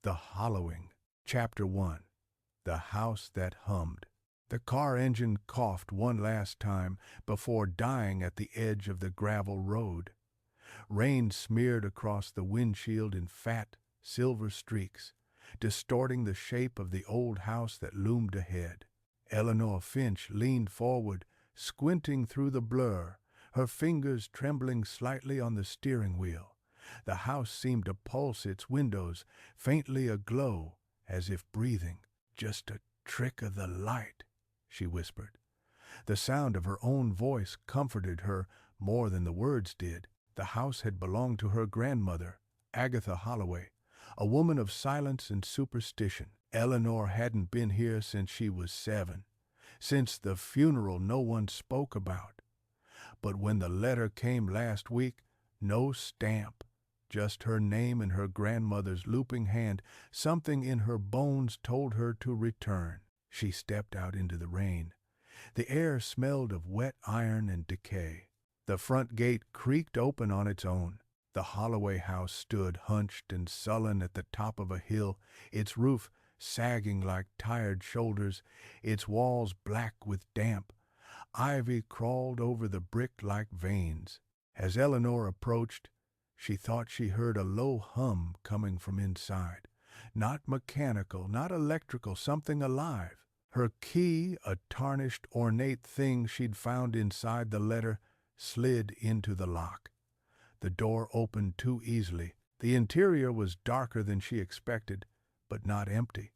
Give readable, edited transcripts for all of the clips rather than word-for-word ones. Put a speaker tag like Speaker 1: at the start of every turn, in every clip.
Speaker 1: The Hollowing. Chapter 1. The House That Hummed. The car engine coughed one last time before dying at the edge of the gravel road. Rain smeared across the windshield in fat, silver streaks, distorting the shape of the old house that loomed ahead. Eleanor Finch leaned forward, squinting through the blur, her fingers trembling slightly on the steering wheel. The house seemed to pulse its windows, faintly aglow, as if breathing. "Just a trick of the light," she whispered. The sound of her own voice comforted her more than the words did. The house had belonged to her grandmother, Agatha Holloway, a woman of silence and superstition. Eleanor hadn't been here since she was 7, since the funeral no one spoke about. But when the letter came last week, no stamp, just her name in her grandmother's looping hand, something in her bones told her to return. She stepped out into the rain. The air smelled of wet iron and decay. The front gate creaked open on its own. The Holloway house stood hunched and sullen at the top of a hill, its roof sagging like tired shoulders, its walls black with damp. Ivy crawled over the brick like veins. As Eleanor approached, she thought she heard a low hum coming from inside. Not mechanical, not electrical, something alive. Her key, a tarnished, ornate thing she'd found inside the letter, slid into the lock. The door opened too easily. The interior was darker than she expected, but not empty.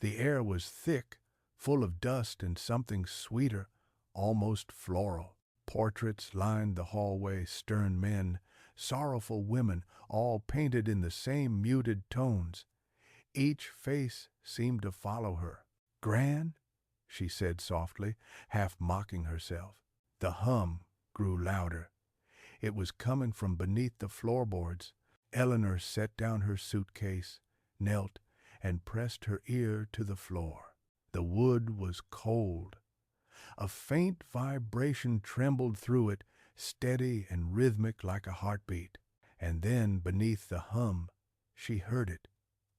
Speaker 1: The air was thick, full of dust and something sweeter, almost floral. Portraits lined the hallway, stern men, sorrowful women, all painted in the same muted tones. Each face seemed to follow her. "Gran?" she said softly, half mocking herself. The hum grew louder. It was coming from beneath the floorboards. Eleanor set down her suitcase, knelt, and pressed her ear to the floor. The wood was cold. A faint vibration trembled through it, steady and rhythmic like a heartbeat. And then, beneath the hum, she heard it,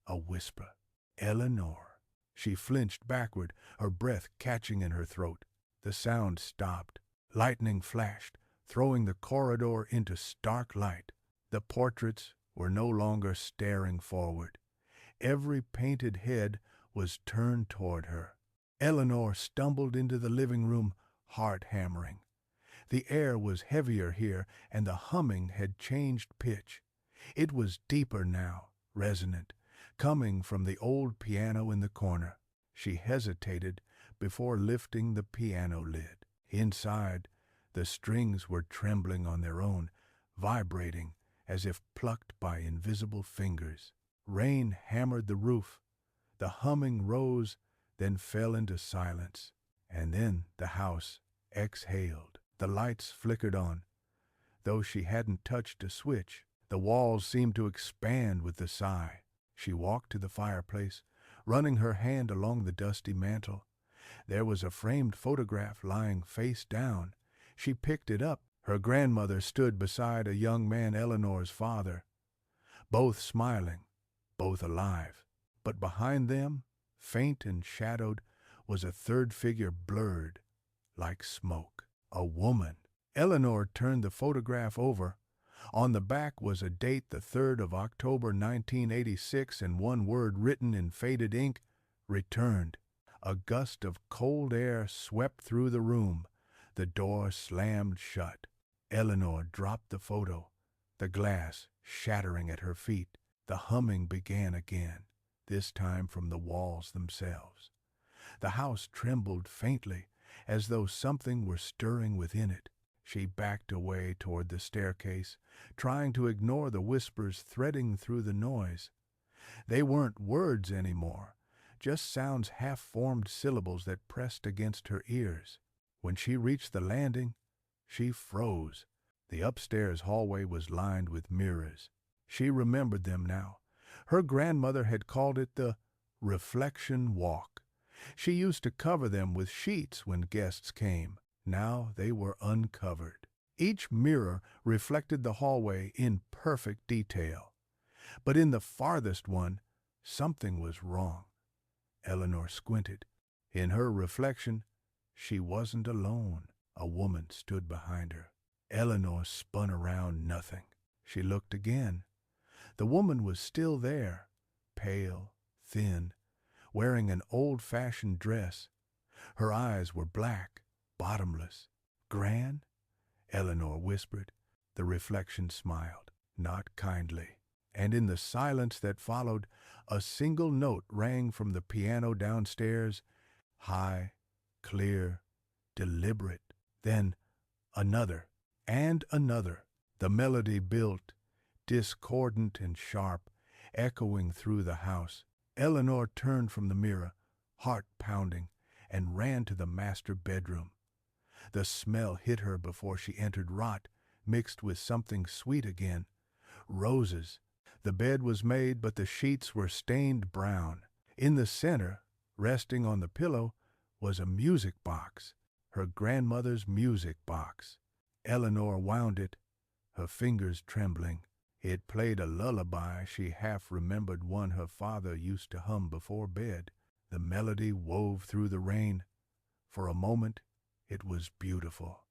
Speaker 1: a whisper. "Eleanor." She flinched backward, her breath catching in her throat. The sound stopped. Lightning flashed, throwing the corridor into stark light. The portraits were no longer staring forward. Every painted head was turned toward her. Eleanor stumbled into the living room, heart hammering. The air was heavier here, and the humming had changed pitch. It was deeper now, resonant, coming from the old piano in the corner. She hesitated before lifting the piano lid. Inside, the strings were trembling on their own, vibrating as if plucked by invisible fingers. Rain hammered the roof. The humming rose, then fell into silence. And then the house exhaled. The lights flickered on, though she hadn't touched a switch. The walls seemed to expand with the sigh. She walked to the fireplace, running her hand along the dusty mantel. There was a framed photograph lying face down. She picked it up. Her grandmother stood beside a young man, Eleanor's father, both smiling, both alive. But behind them, faint and shadowed, was a third figure blurred, like smoke. A woman. Eleanor turned the photograph over. On the back was a date, the 3rd of October 1986, and one word written in faded ink, "Returned." A gust of cold air swept through the room. The door slammed shut. Eleanor dropped the photo, the glass shattering at her feet. The humming began again, this time from the walls themselves. The house trembled faintly, as though something were stirring within it. She backed away toward the staircase, trying to ignore the whispers threading through the noise. They weren't words anymore, just sounds, half-formed syllables that pressed against her ears. When she reached the landing, she froze. The upstairs hallway was lined with mirrors. She remembered them now. Her grandmother had called it the reflection walk. She used to cover them with sheets when guests came. Now they were uncovered. Each mirror reflected the hallway in perfect detail. But in the farthest one, Something was wrong. Eleanor squinted. In her reflection, she wasn't alone. A woman stood behind her. Eleanor spun around. Nothing. She looked again. The woman was still there, pale, thin, wearing an old-fashioned dress. Her eyes were black, bottomless. "Gran?" Eleanor whispered. The reflection smiled, not kindly. And in the silence that followed, a single note rang from the piano downstairs, high, clear, deliberate. Then another, and another. The melody built, discordant and sharp, echoing through the house. Eleanor turned from the mirror, heart pounding, and ran to the master bedroom. The smell hit her before she entered, rot, mixed with something sweet again. Roses. The bed was made, but the sheets were stained brown. In the center, resting on the pillow, was a music box, her grandmother's music box. Eleanor wound it, her fingers trembling. It played a lullaby she half remembered, one her father used to hum before bed. The melody wove through the rain. For a moment, it was beautiful.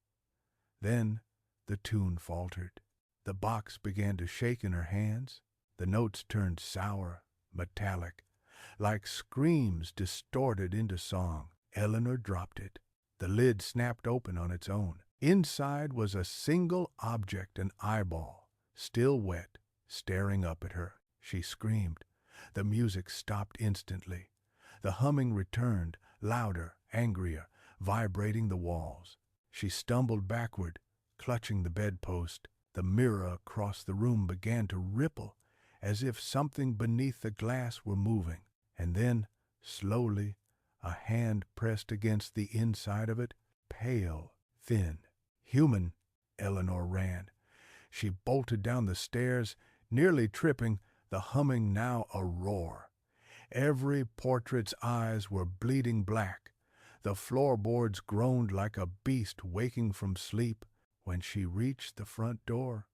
Speaker 1: Then the tune faltered. The box began to shake in her hands. The notes turned sour, metallic, like screams distorted into song. Eleanor dropped it. The lid snapped open on its own. Inside was a single object, an eyeball, still wet, staring up at her. She screamed. The music stopped instantly. The humming returned, louder, angrier, vibrating the walls. She stumbled backward, clutching the bedpost. The mirror across the room began to ripple, as if something beneath the glass were moving. And then, slowly, a hand pressed against the inside of it, pale, thin, human. Eleanor ran. She bolted down the stairs, nearly tripping, the humming now a roar. Every portrait's eyes were bleeding black. The floorboards groaned like a beast waking from sleep. When she reached the front door,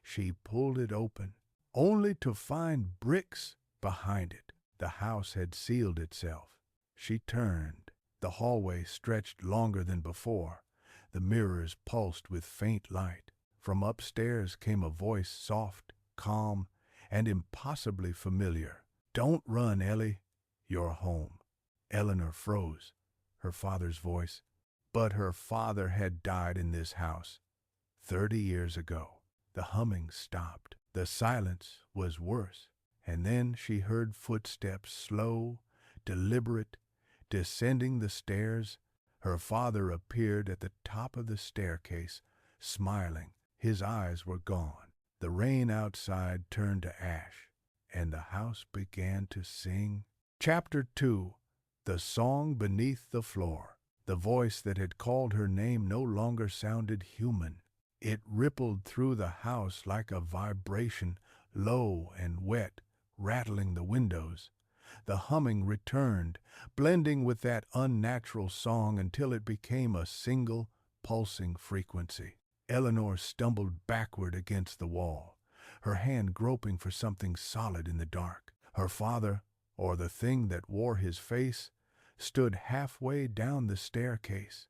Speaker 1: she pulled it open, only to find bricks behind it. The house had sealed itself. She turned. The hallway stretched longer than before. The mirrors pulsed with faint light. From upstairs came a voice, soft, calm, and impossibly familiar. "Don't run, Ellie. You're home." Eleanor froze. Her father's voice. But her father had died in this house 30 years ago. The humming stopped. The silence was worse. And then she heard footsteps, slow, deliberate, descending the stairs. Her father appeared at the top of the staircase, smiling. His eyes were gone. The rain outside turned to ash, and the house began to sing. Chapter 2. The Song Beneath the Floor. The voice that had called her name no longer sounded human. It rippled through the house like a vibration, low and wet, rattling the windows. The humming returned, blending with that unnatural song until it became a single, pulsing frequency. Eleanor stumbled backward against the wall, her hand groping for something solid in the dark. Her father, or the thing that wore his face, stood halfway down the staircase.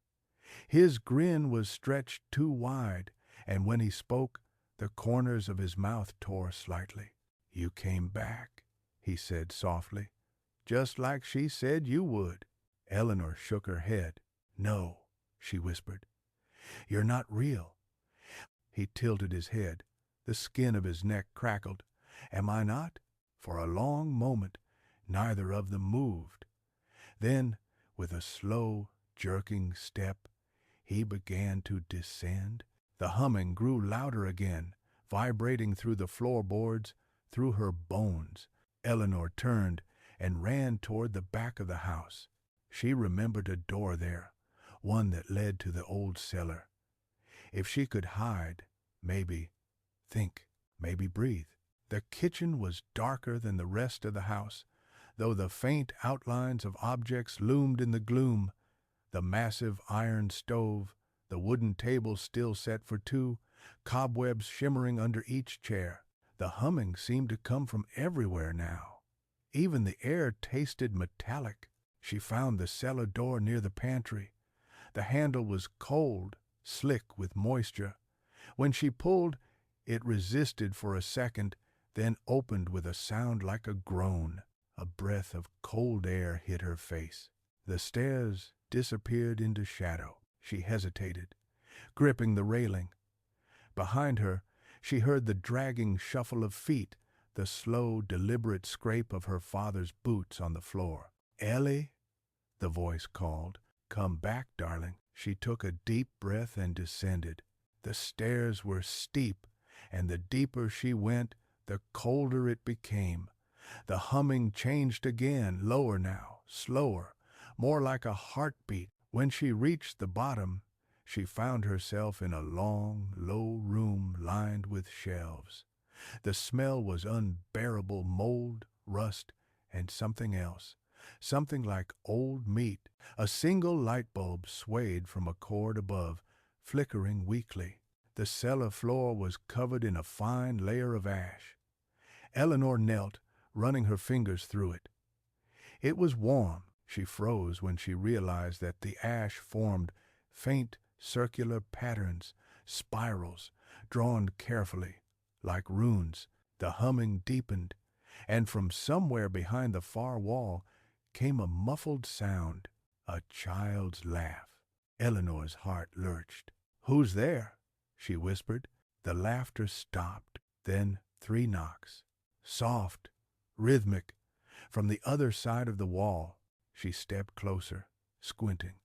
Speaker 1: His grin was stretched too wide, and when he spoke, the corners of his mouth tore slightly. "You came back," he said softly, "just like she said you would." Eleanor shook her head. "No," she whispered. "You're not real." He tilted his head. The skin of his neck crackled. "Am I not?" For a long moment, neither of them moved. Then, with a slow, jerking step, he began to descend. The humming grew louder again, vibrating through the floorboards, through her bones. Eleanor turned and ran toward the back of the house. She remembered a door there, one that led to the old cellar. If she could hide, maybe think, maybe breathe. The kitchen was darker than the rest of the house, though the faint outlines of objects loomed in the gloom. The massive iron stove, the wooden table still set for two, cobwebs shimmering under each chair. The humming seemed to come from everywhere now. Even the air tasted metallic. She found the cellar door near the pantry. The handle was cold, slick with moisture. When she pulled, it resisted for a second, then opened with a sound like a groan. A breath of cold air hit her face. The stairs disappeared into shadow. She hesitated, gripping the railing. Behind her, she heard the dragging shuffle of feet, the slow, deliberate scrape of her father's boots on the floor. "Ellie," the voice called. "Come back, darling." She took a deep breath and descended. The stairs were steep, and the deeper she went, the colder it became. The humming changed again, lower now, slower, more like a heartbeat. When she reached the bottom, she found herself in a long, low room lined with shelves. The smell was unbearable: mold, rust, and something else. Something like old meat. A single light bulb swayed from a cord above, flickering weakly. The cellar floor was covered in a fine layer of ash. Eleanor knelt, running her fingers through it. It was warm. She froze when she realized that the ash formed faint circular patterns, spirals, drawn carefully, like runes. The humming deepened, and from somewhere behind the far wall came a muffled sound, a child's laugh. Eleanor's heart lurched. "Who's there?" she whispered. The laughter stopped. Then 3 knocks, soft, rhythmic, from the other side of the wall. She stepped closer, squinting.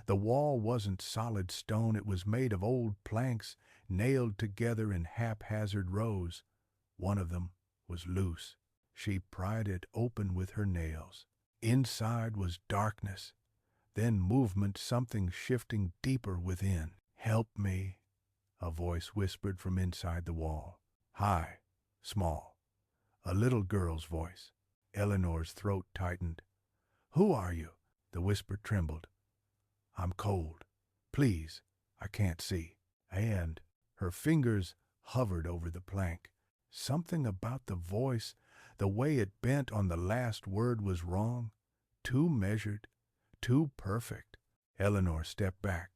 Speaker 1: The wall wasn't solid stone. It was made of old planks nailed together in haphazard rows. One of them was loose. She pried it open with her nails. Inside was darkness, then movement, something shifting deeper within. "Help me," a voice whispered from inside the wall. High, small, a little girl's voice. Eleanor's throat tightened. "Who are you?" The whisper trembled. "I'm cold. Please, I can't see." And her fingers hovered over the plank. Something about the voice, the way it bent on the last word, was wrong. Too measured, too perfect. Eleanor stepped back.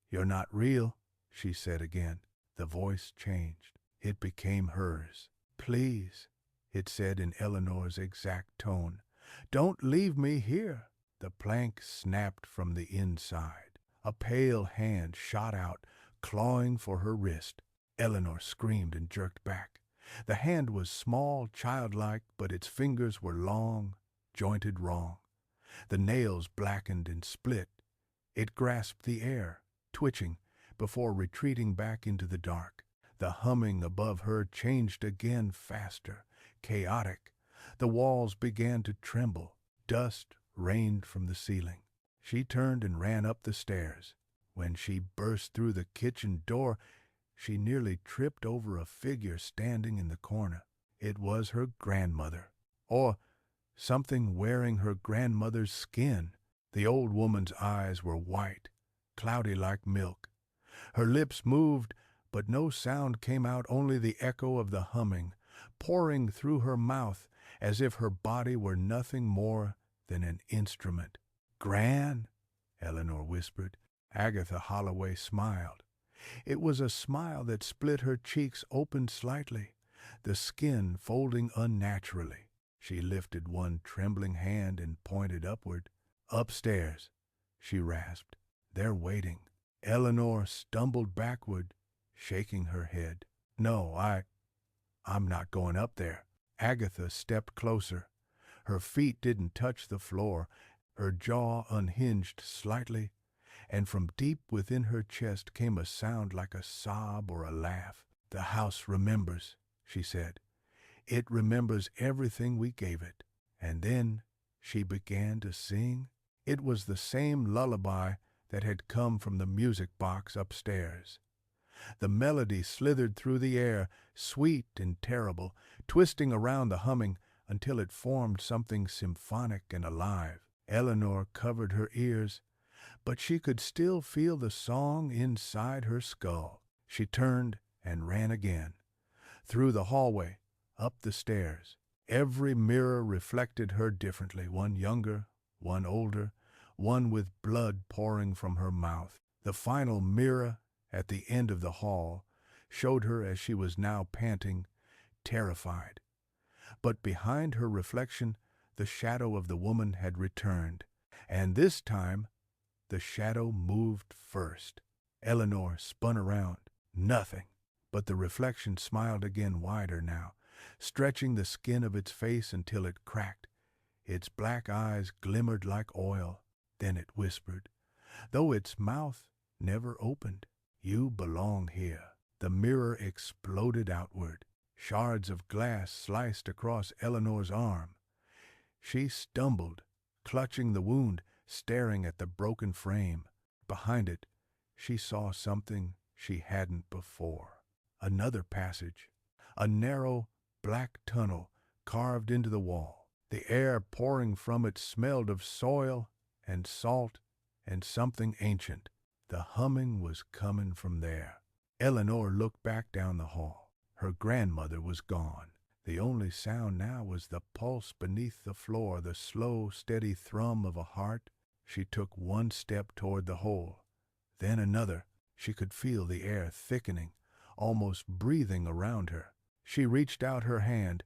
Speaker 1: "You're not real," she said again. The voice changed. It became hers. "Please," it said in Eleanor's exact tone. "Don't leave me here." The plank snapped from the inside. A pale hand shot out, clawing for her wrist. Eleanor screamed and jerked back. The hand was small, childlike, but its fingers were long, jointed wrong. The nails blackened and split. It grasped the air, twitching, before retreating back into the dark. The humming above her changed again, faster, chaotic. The walls began to tremble. Dust rained from the ceiling. She turned and ran up the stairs. When she burst through the kitchen door, she nearly tripped over a figure standing in the corner. It was her grandmother, or something wearing her grandmother's skin. The old woman's eyes were white, cloudy like milk. Her lips moved, but no sound came out, only the echo of the humming, pouring through her mouth as if her body were nothing more than an instrument. "Gran," Eleanor whispered. Agatha Holloway smiled. It was a smile that split her cheeks open slightly, the skin folding unnaturally. She lifted one trembling hand and pointed upward. "Upstairs," she rasped. "They're waiting." Eleanor stumbled backward, shaking her head. "No, I'm not going up there." Agatha stepped closer. Her feet didn't touch the floor. Her jaw unhinged slightly, and from deep within her chest came a sound like a sob or a laugh. "The house remembers," she said. "It remembers everything we gave it." And then she began to sing. It was the same lullaby that had come from the music box upstairs. The melody slithered through the air, sweet and terrible, twisting around the humming until it formed something symphonic and alive. Eleanor covered her ears, but she could still feel the song inside her skull. She turned and ran again, through the hallway, up the stairs. Every mirror reflected her differently, one younger, one older, one with blood pouring from her mouth. The final mirror, at the end of the hall, showed her as she was now panting, terrified. But behind her reflection, the shadow of the woman had returned, and this time the shadow moved first. Eleanor spun around. Nothing. But the reflection smiled again, wider now, stretching the skin of its face until it cracked. Its black eyes glimmered like oil. Then it whispered, though its mouth never opened, "You belong here." The mirror exploded outward. Shards of glass sliced across Eleanor's arm. She stumbled, clutching the wound, staring at the broken frame. Behind it, she saw something she hadn't before. Another passage, a narrow, black tunnel carved into the wall. The air pouring from it smelled of soil and salt and something ancient. The humming was coming from there. Eleanor looked back down the hall. Her grandmother was gone. The only sound now was the pulse beneath the floor, the slow, steady thrum of a heart. She took one step toward the hole, then another. She could feel the air thickening, almost breathing around her. She reached out her hand,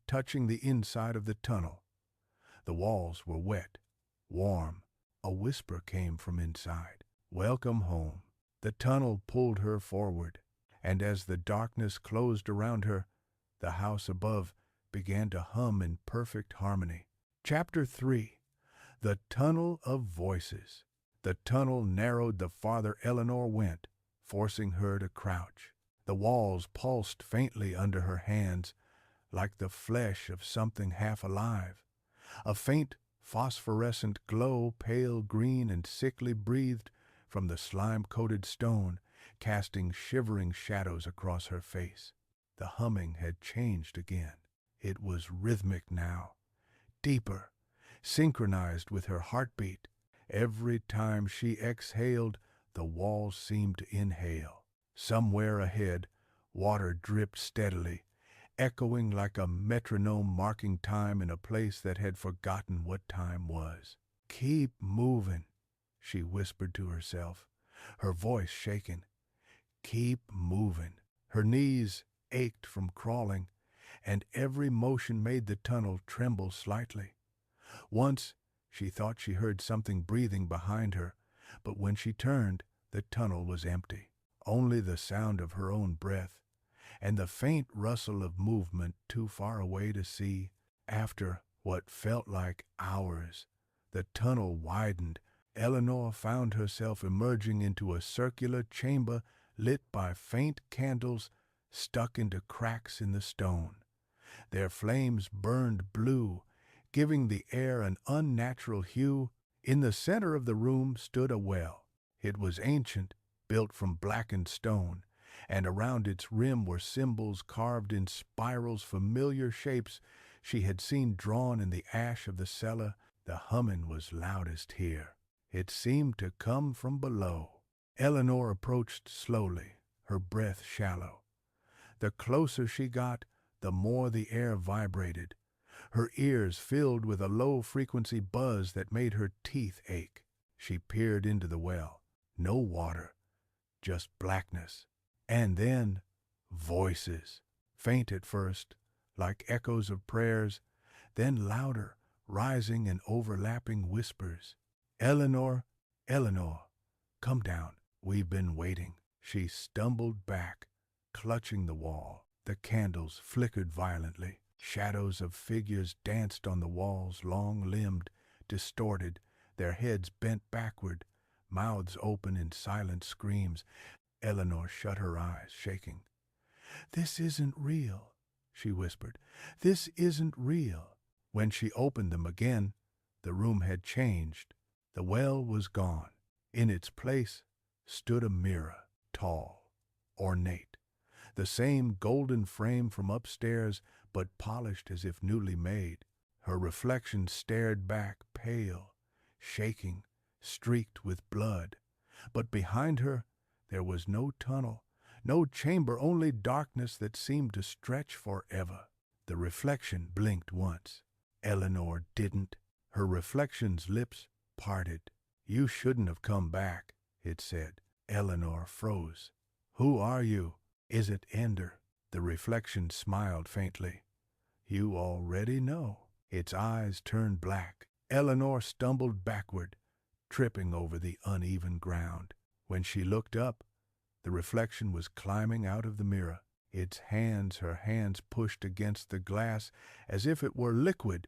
Speaker 1: touching the inside of the tunnel. The walls were wet, warm. A whisper came from inside. "Welcome home." The tunnel pulled her forward, and as the darkness closed around her, the house above began to hum in perfect harmony. Chapter 3. The Tunnel of Voices. The tunnel narrowed the farther Eleanor went, forcing her to crouch. The walls pulsed faintly under her hands, like the flesh of something half alive. A faint phosphorescent glow, pale green and sickly, breathed from the slime-coated stone, casting shivering shadows across her face. The humming had changed again. It was rhythmic now, deeper, synchronized with her heartbeat. Every time she exhaled, the walls seemed to inhale. Somewhere ahead, water dripped steadily, echoing like a metronome marking time in a place that had forgotten what time was. "Keep moving," she whispered to herself, her voice shaken. "Keep moving." Her knees ached from crawling, and every motion made the tunnel tremble slightly. Once she thought she heard something breathing behind her, but when she turned, the tunnel was empty. Only the sound of her own breath, and the faint rustle of movement too far away to see. After what felt like hours, the tunnel widened. Eleanor found herself emerging into a circular chamber lit by faint candles stuck into cracks in the stone. Their flames burned blue, giving the air an unnatural hue. In the center of the room stood a well. It was ancient, built from blackened stone, and around its rim were symbols carved in spirals, familiar shapes she had seen drawn in the ash of the cellar. The humming was loudest here. It seemed to come from below. Eleanor approached slowly, her breath shallow. The closer she got, the more the air vibrated. Her ears filled with a low-frequency buzz that made her teeth ache. She peered into the well. No water, just blackness. And then voices, faint at first, like echoes of prayers, then louder, rising in overlapping whispers. "Eleanor, Eleanor, come down. We've been waiting." She stumbled back, clutching the wall. The candles flickered violently. Shadows of figures danced on the walls, long-limbed, distorted, their heads bent backward, mouths open in silent screams. Eleanor shut her eyes, shaking. "This isn't real," she whispered. "This isn't real." When she opened them again, the room had changed. The well was gone. In its place stood a mirror, tall, ornate. The same golden frame from upstairs, but polished as if newly made. Her reflection stared back, pale, shaking, streaked with blood. But behind her there was no tunnel, no chamber, only darkness that seemed to stretch forever. The reflection blinked once. Eleanor didn't. Her reflection's lips parted. "You shouldn't have come back," it said. Eleanor froze. "Who are you?" "Is it Ender?" The reflection smiled faintly. "You already know." Its eyes turned black. Eleanor stumbled backward, tripping over the uneven ground. When she looked up, the reflection was climbing out of the mirror. Her hands pushed against the glass as if it were liquid.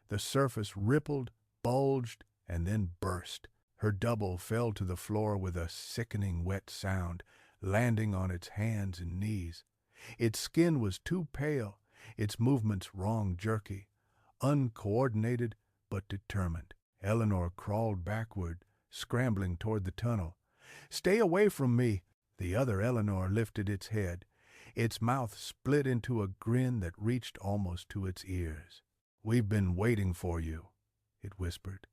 Speaker 1: The surface rippled, bulged, and then burst. Her double fell to the floor with a sickening wet sound, landing on its hands and knees. Its skin was too pale, its movements wrong, jerky, uncoordinated but determined. Eleanor crawled backward, scrambling toward the tunnel. "Stay away from me!" The other Eleanor lifted its head. Its mouth split into a grin that reached almost to its ears. "We've been waiting for you," it whispered.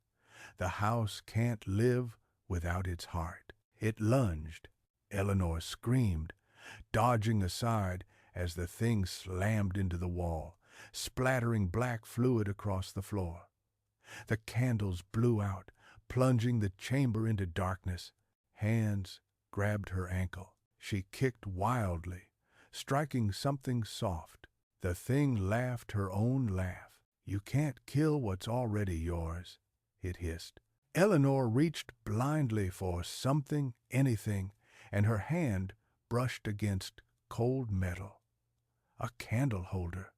Speaker 1: "The house can't live without its heart." It lunged. Eleanor screamed, dodging aside as the thing slammed into the wall, splattering black fluid across the floor. The candles blew out, plunging the chamber into darkness. Hands grabbed her ankle. She kicked wildly, striking something soft. The thing laughed her own laugh. "You can't kill what's already yours," it hissed. Eleanor reached blindly for something, anything, and her hand brushed against cold metal. A candle holder.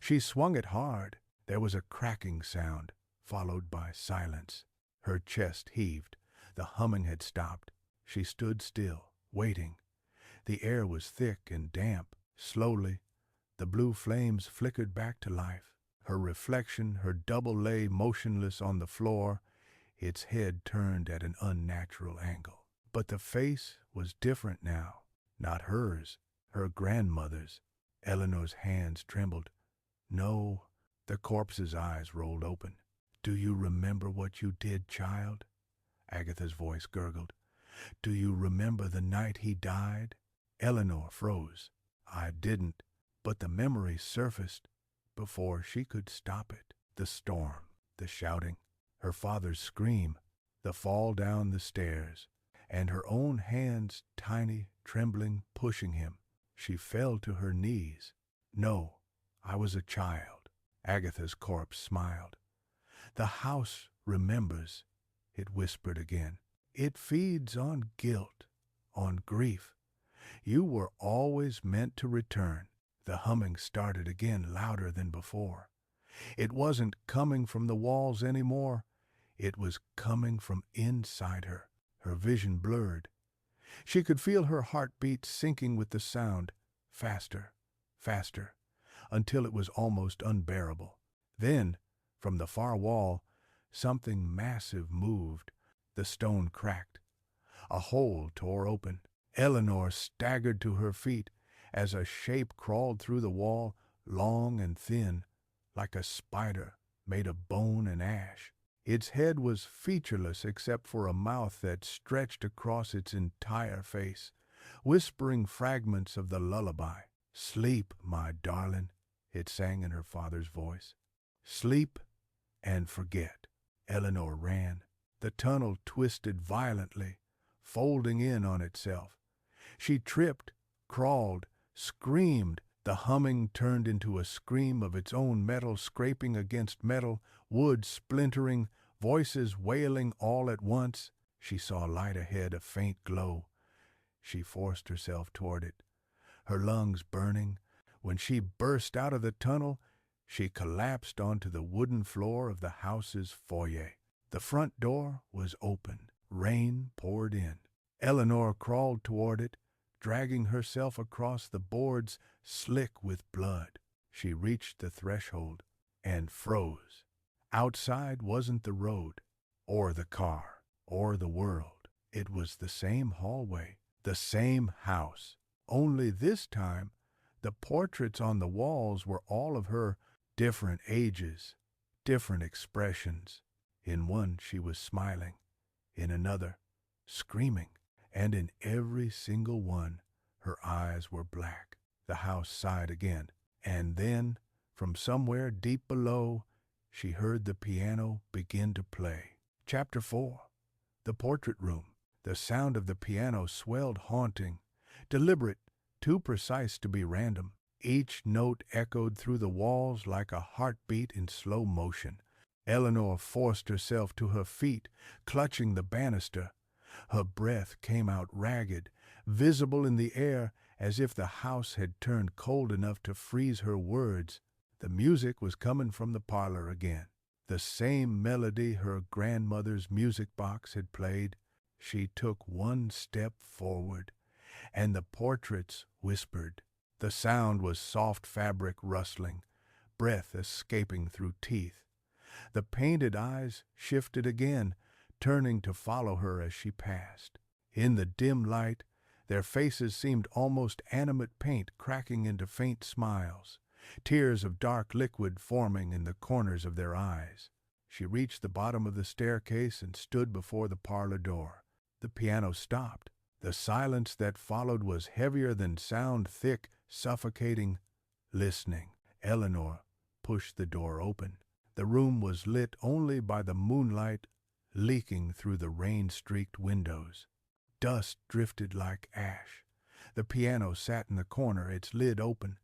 Speaker 1: She swung it hard. There was a cracking sound, followed by silence. Her chest heaved. The humming had stopped. She stood still, waiting. The air was thick and damp. Slowly, the blue flames flickered back to life. Her reflection, her double, lay motionless on the floor, its head turned at an unnatural angle. But the face was different now. Not hers, her grandmother's. Eleanor's hands trembled. "No." The corpse's eyes rolled open. "Do you remember what you did, child?" Agatha's voice gurgled. "Do you remember the night he died?" Eleanor froze. "I didn't," but the memory surfaced before she could stop it. The storm, the shouting, her father's scream, the fall down the stairs, and her own hands, tiny, trembling, pushing him. She fell to her knees. "No, I was a child." Agatha's corpse smiled. "The house remembers," it whispered again. "It feeds on guilt, on grief. You were always meant to return." The humming started again, louder than before. It wasn't coming from the walls anymore. It was coming from inside her. Her vision blurred. She could feel her heartbeat sinking with the sound, faster, faster, until it was almost unbearable. Then, from the far wall, something massive moved. The stone cracked. A hole tore open. Eleanor staggered to her feet as a shape crawled through the wall, long and thin, like a spider made of bone and ash. Its head was featureless except for a mouth that stretched across its entire face, whispering fragments of the lullaby. "Sleep, my darling," it sang in her father's voice. "Sleep and forget." Eleanor ran. The tunnel twisted violently, folding in on itself. She tripped, crawled, screamed. The humming turned into a scream of its own, metal scraping against metal, wood splintering, voices wailing all at once. She saw light ahead, a faint glow. She forced herself toward it, her lungs burning. When she burst out of the tunnel, she collapsed onto the wooden floor of the house's foyer. The front door was open. Rain poured in. Eleanor crawled toward it, dragging herself across the boards slick with blood. She reached the threshold and froze. Outside wasn't the road, or the car, or the world. It was the same hallway, the same house. Only this time, the portraits on the walls were all of her, different ages, different expressions. In one she was smiling, in another screaming, and in every single one her eyes were black. The house sighed again, and then, From somewhere deep below, she heard the piano begin to play. Chapter 4. The Portrait Room. The sound of the piano swelled haunting, deliberate, too precise to be random. Each note echoed through the walls like a heartbeat in slow motion. Eleanor forced herself to her feet, clutching the banister. Her breath came out ragged, visible in the air, as if the house had turned cold enough to freeze her words. The music was coming from the parlor again. The same melody her grandmother's music box had played. She took one step forward, and the portraits whispered. The sound was soft fabric rustling, breath escaping through teeth. The painted eyes shifted again, turning to follow her as she passed. In the dim light, their faces seemed almost animate paint cracking into faint smiles, tears of dark liquid forming in the corners of their eyes. She reached the bottom of the staircase and stood before the parlor door. The piano stopped. The silence that followed was heavier than sound, thick, suffocating. Listening, Eleanor pushed the door open. The room was lit only by the moonlight leaking through the rain-streaked windows. Dust drifted like ash. The piano sat in the corner, its lid open.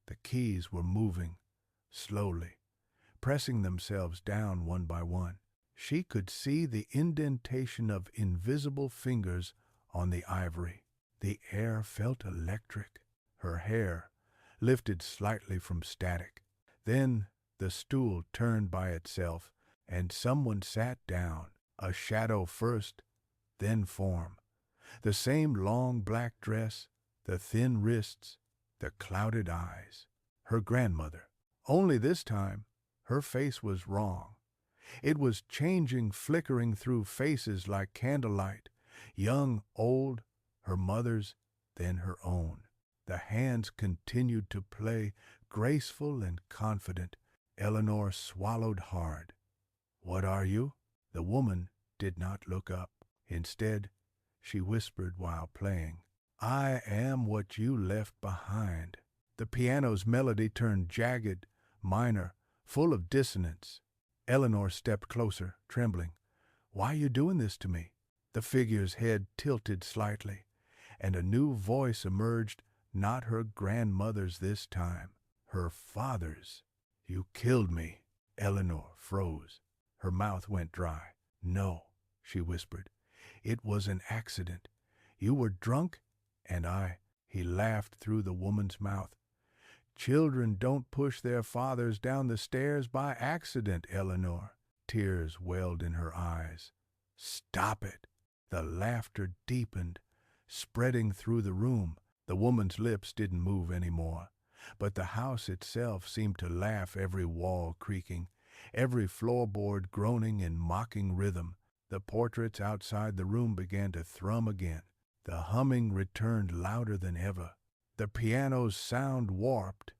Speaker 1: The keys were moving, slowly, pressing themselves down one by one. She could see the indentation of invisible fingers on the ivory. The air felt electric. Her hair lifted slightly from static. Then the stool turned by itself, and someone sat down, a shadow first, then form. The same long black dress, the thin wrists, the clouded eyes. Her grandmother. Only this time, her face was wrong. It was changing, flickering through faces like candlelight. Young, old, her mother's, then her own. The hands continued to play, graceful and confident. Eleanor swallowed hard. "What are you?" The woman did not look up. Instead, she whispered while playing, "I am what you left behind." The piano's melody turned jagged, minor, full of dissonance. Eleanor stepped closer, trembling. "Why are you doing this to me?" The figure's head tilted slightly, and a new voice emerged, not her grandmother's this time, her father's. "You killed me." Eleanor froze. Her mouth went dry. "No," she whispered. "It was an accident. You were drunk, and I—" He laughed through the woman's mouth. "Children don't push their fathers down the stairs by accident, Eleanor." Tears welled in her eyes. "Stop it." The laughter deepened, spreading through the room. The woman's lips didn't move anymore, but the house itself seemed to laugh, every wall creaking, every floorboard groaning in mocking rhythm. The portraits outside the room began to thrum again. The humming returned louder than ever. The piano's sound warped,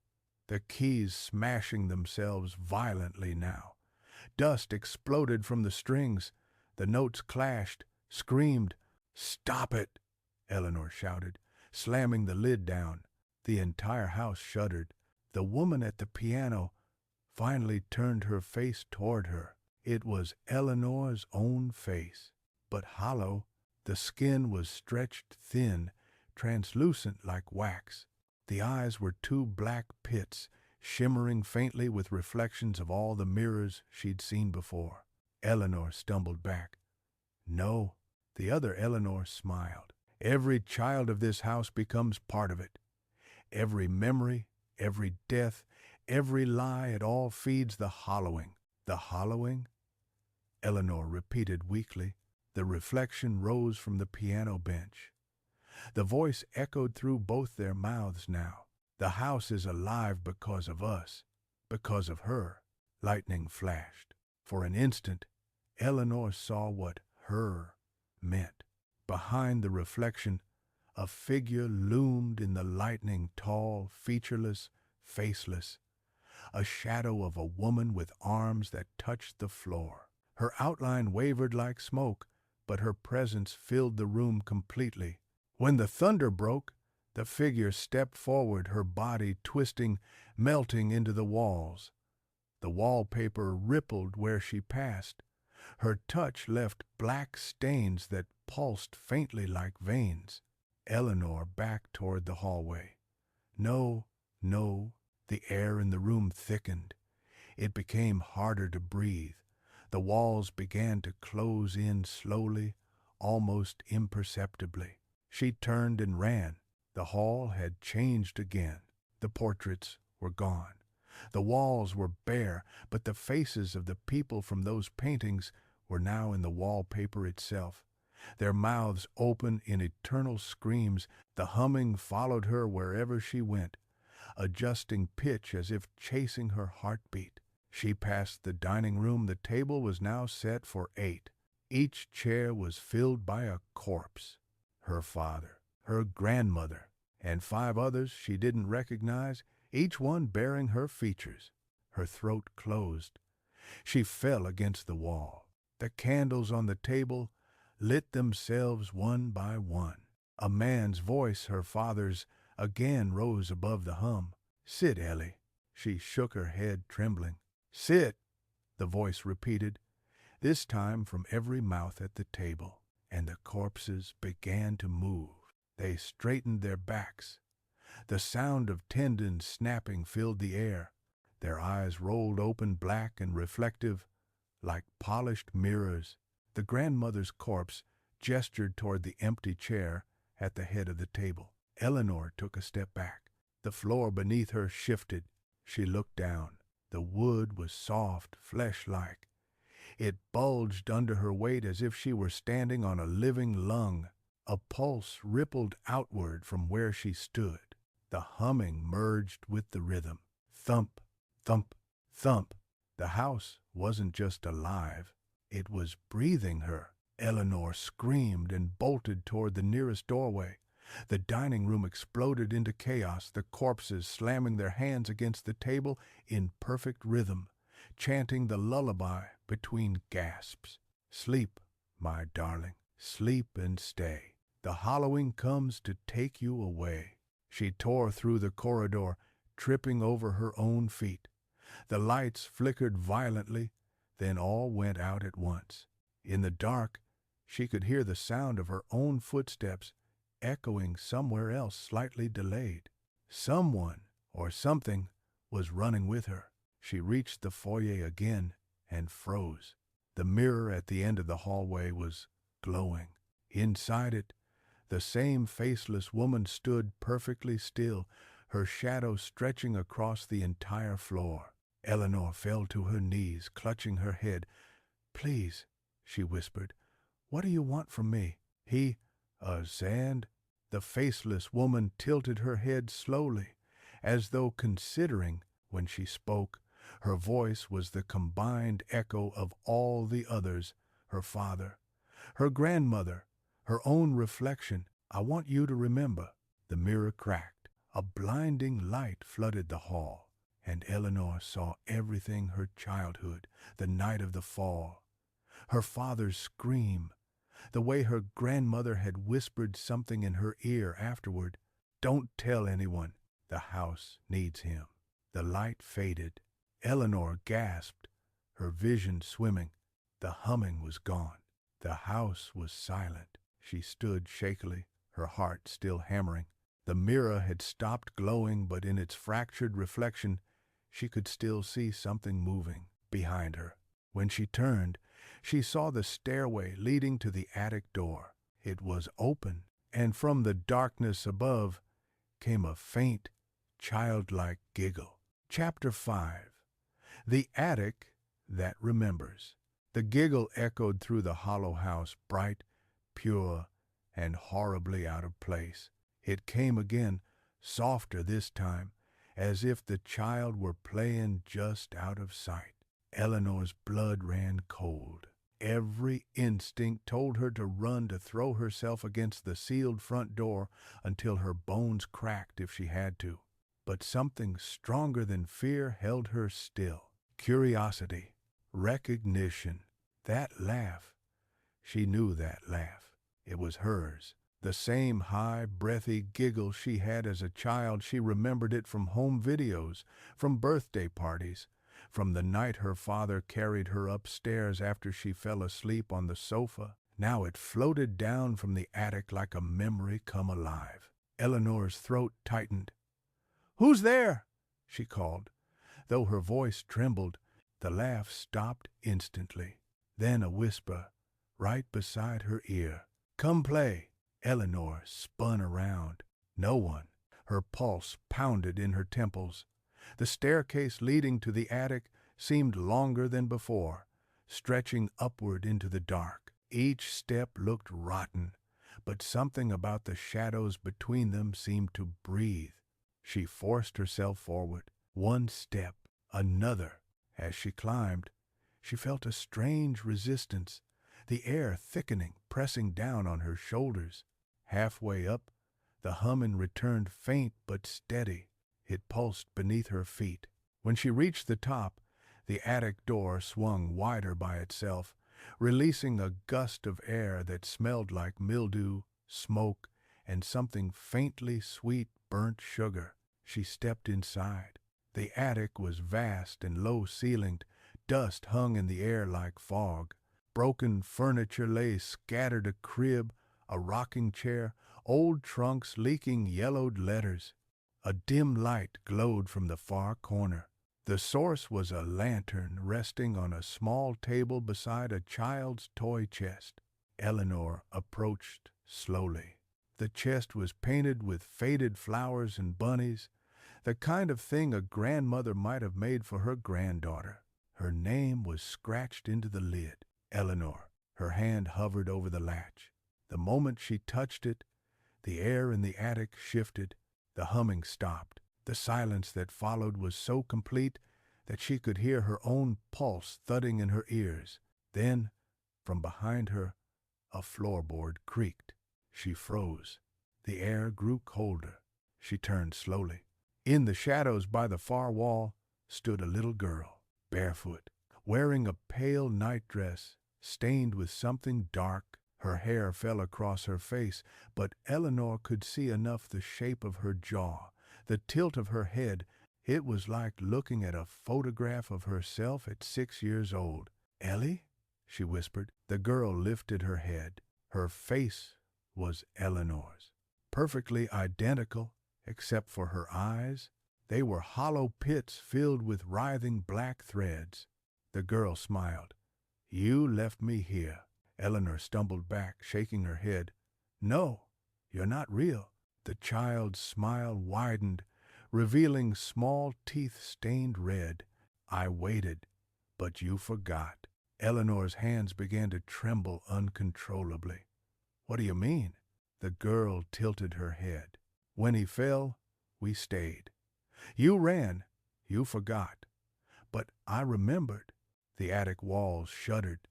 Speaker 1: the keys smashing themselves violently now. Dust exploded from the strings. The notes clashed, screamed. "Stop it!" Eleanor shouted, slamming the lid down. The entire house shuddered. The woman at the piano finally turned her face toward her. It was Eleanor's own face, but hollow. The skin was stretched thin, translucent like wax. The eyes were two black pits, shimmering faintly with reflections of all the mirrors she'd seen before. Eleanor stumbled back. "No." The other Eleanor smiled. "Every child of this house becomes part of it. Every memory, every death, every lie, it all feeds the hollowing." "The hollowing?" Eleanor repeated weakly. The reflection rose from the piano bench. The voice echoed through both their mouths now. "The house is alive because of us, because of her." Lightning flashed. For an instant, Eleanor saw what "her" meant. Behind the reflection, a figure loomed in the lightning, tall, featureless, faceless, a shadow of a woman with arms that touched the floor. Her outline wavered like smoke, but her presence filled the room completely. When the thunder broke, The figure stepped forward, her body twisting, melting into the walls. The wallpaper rippled where she passed. Her touch left black stains that pulsed faintly like veins. Eleanor backed toward the hallway. No, no. The air in the room thickened. It became harder to breathe. The walls began to close in slowly, almost imperceptibly. She turned and ran. The hall had changed again. The portraits were gone. The walls were bare, but the faces of the people from those paintings were now in the wallpaper itself. Their mouths open in eternal screams. The humming followed her wherever she went, adjusting pitch as if chasing her heartbeat. She passed the dining room. The table was now set for 8. Each chair was filled by a corpse. Her father, her grandmother, and 5 others she didn't recognize, each one bearing her features. Her throat closed. She fell against the wall. The candles on the table lit themselves one by one. A man's voice, her father's, again rose above the hum. "Sit, Ellie." She shook her head, trembling. "Sit," the voice repeated, this time from every mouth at the table, and the corpses began to move. They straightened their backs. The sound of tendons snapping filled the air. Their eyes rolled open, black and reflective, like polished mirrors. The grandmother's corpse gestured toward the empty chair at the head of the table. Eleanor took a step back. The floor beneath her shifted. She looked down. The wood was soft, flesh-like. It bulged under her weight as if she were standing on a living lung. A pulse rippled outward from where she stood. The humming merged with the rhythm. Thump, thump, thump. The house wasn't just alive. It was breathing her. Eleanor screamed and bolted toward the nearest doorway. The dining room exploded into chaos, the corpses slamming their hands against the table in perfect rhythm, chanting the lullaby between gasps. "Sleep, my darling, sleep and stay. The hollowing comes to take you away." She tore through the corridor, tripping over her own feet. The lights flickered violently, then all went out at once. In the dark, she could hear the sound of her own footsteps echoing somewhere else, slightly delayed. Someone or something was running with her. She reached the foyer again and froze. The mirror at the end of the hallway was glowing. Inside it, the same faceless woman stood perfectly still, her shadow stretching across the entire floor. Eleanor fell to her knees, clutching her head. "Please," she whispered, "what do you want from me?" Sand." The faceless woman tilted her head slowly, as though considering. When she spoke, her voice was the combined echo of all the others, her father, her grandmother, her own reflection. "I want you to remember." The mirror cracked. A blinding light flooded the hall, and Eleanor saw everything: her childhood, the night of the fall, her father's scream, the way her grandmother had whispered something in her ear afterward. "Don't tell anyone. The house needs him." The light faded. Eleanor gasped, her vision swimming. The humming was gone. The house was silent. She stood shakily, her heart still hammering. The mirror had stopped glowing, but in its fractured reflection, she could still see something moving behind her. When she turned, she saw the stairway leading to the attic door. It was open, and from the darkness above came a faint, childlike giggle. Chapter 5. The Attic That Remembers. The giggle echoed through the hollow house, bright, pure, and horribly out of place. It came again, softer this time, as if the child were playing just out of sight. Eleanor's blood ran cold. Every instinct told her to run, to throw herself against the sealed front door until her bones cracked if she had to. But something stronger than fear held her still. Curiosity, recognition, that laugh. She knew that laugh. It was hers, The same high, breathy giggle she had as a child. She remembered it from home videos, from birthday parties, from the night her father carried her upstairs after she fell asleep on the sofa. Now it floated down from the attic like a memory come alive. Eleanor's throat tightened. "Who's there?" she called. Though her voice trembled, the laugh stopped instantly. Then a whisper, right beside her ear. "Come play." Eleanor spun around. No one. Her pulse pounded in her temples. The staircase leading to the attic seemed longer than before, stretching upward into the dark. Each step looked rotten, but something about the shadows between them seemed to breathe. She forced herself forward. One step, another. As she climbed, she felt a strange resistance, the air thickening, pressing down on her shoulders. Halfway up, the humming returned faint but steady. It pulsed beneath her feet. When she reached the top, the attic door swung wider by itself, releasing a gust of air that smelled like mildew, smoke, and something faintly sweet burnt sugar. She stepped inside. The attic was vast and low-ceilinged. Dust hung in the air like fog. Broken furniture lay scattered, a crib, a rocking chair, old trunks leaking yellowed letters. A dim light glowed from the far corner. The source was a lantern resting on a small table beside a child's toy chest. Eleanor approached slowly. The chest was painted with faded flowers and bunnies, the kind of thing a grandmother might have made for her granddaughter. Her name was scratched into the lid. Eleanor. Her hand hovered over the latch. The moment she touched it, the air in the attic shifted. The humming stopped. The silence that followed was so complete that she could hear her own pulse thudding in her ears. Then, from behind her, a floorboard creaked. She froze. The air grew colder. She turned slowly. In the shadows by the far wall stood a little girl, barefoot, wearing a pale nightdress stained with something dark. Her hair fell across her face, but Eleanor could see enough the shape of her jaw, the tilt of her head. It was like looking at a photograph of herself at 6 years old. "Ellie?" she whispered. The girl lifted her head. Her face was Eleanor's, perfectly identical, except for her eyes. They were hollow pits filled with writhing black threads. The girl smiled. "You left me here." Eleanor stumbled back, shaking her head. "No, you're not real." The child's smile widened, revealing small teeth stained red. "I waited, but you forgot." Eleanor's hands began to tremble uncontrollably. "What do you mean?" The girl tilted her head. "When he fell, we stayed. You ran, you forgot. But I remembered." The attic walls shuddered.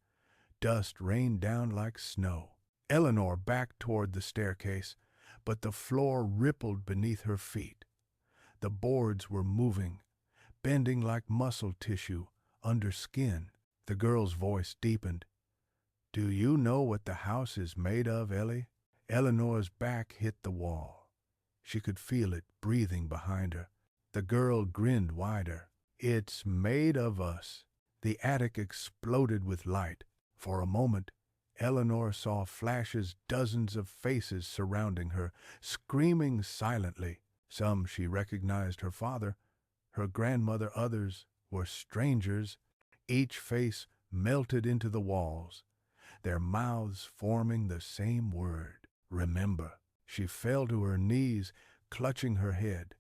Speaker 1: Dust rained down like snow. Eleanor backed toward the staircase, but the floor rippled beneath her feet. The boards were moving, bending like muscle tissue under skin. The girl's voice deepened. "Do you know what the house is made of, Ellie?" Eleanor's back hit the wall. She could feel it breathing behind her. The girl grinned wider. "It's made of us." The attic exploded with light. For a moment, Eleanor saw flashes, dozens of faces surrounding her, screaming silently. Some she recognized her father, her grandmother, others were strangers. Each face melted into the walls, their mouths forming the same word, remember. She fell to her knees, clutching her head.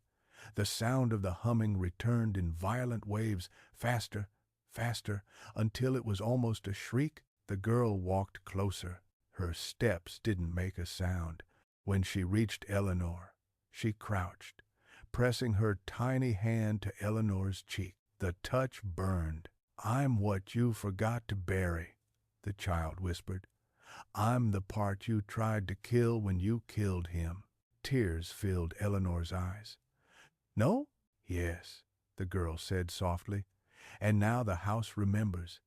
Speaker 1: The sound of the humming returned in violent waves, faster, faster, until it was almost a shriek. The girl walked closer. Her steps didn't make a sound. When she reached Eleanor, she crouched, pressing her tiny hand to Eleanor's cheek. The touch burned. "I'm what you forgot to bury," the child whispered. "I'm the part you tried to kill when you killed him." Tears filled Eleanor's eyes. "No?" "Yes," the girl said softly. "And now the house remembers.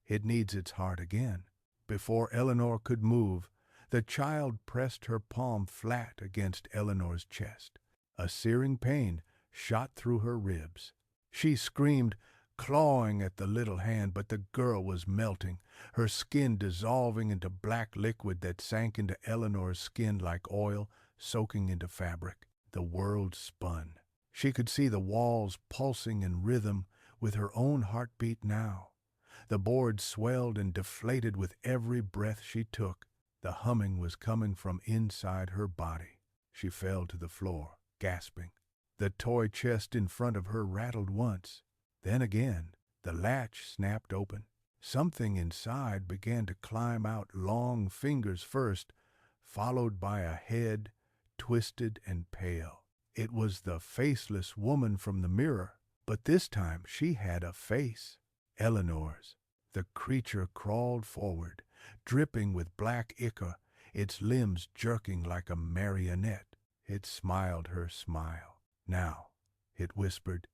Speaker 1: It needs its heart again." Before Eleanor could move, The child pressed her palm flat against Eleanor's chest. A searing pain shot through her ribs. She screamed, clawing at the little hand, but the girl was melting, her skin dissolving into black liquid that sank into Eleanor's skin like oil soaking into fabric. The world spun. She could see the walls pulsing in rhythm with her own heartbeat now. The boards swelled and deflated with every breath she took. The humming was coming from inside her body. She fell to the floor, gasping. The toy chest in front of her rattled once. Then again, the latch snapped open. Something inside began to climb out, long fingers first, followed by a head, twisted and pale. It was the faceless woman from the mirror, but this time she had a face. Eleanor's. The creature crawled forward, dripping with black ichor, its limbs jerking like a marionette. It smiled her smile. "Now," it whispered,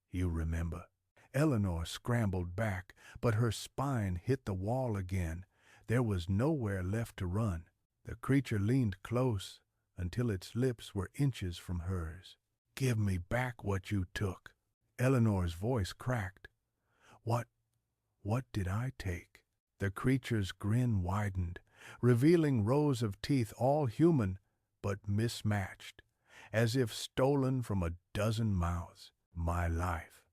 Speaker 1: "you remember." Eleanor scrambled back, but her spine hit the wall again. There was nowhere left to run. The creature leaned close until its lips were inches from hers. "Give me back what you took." Eleanor's voice cracked. What did I take?" The creature's grin widened, revealing rows of teeth, all human but mismatched, as if stolen from a dozen mouths. "My life."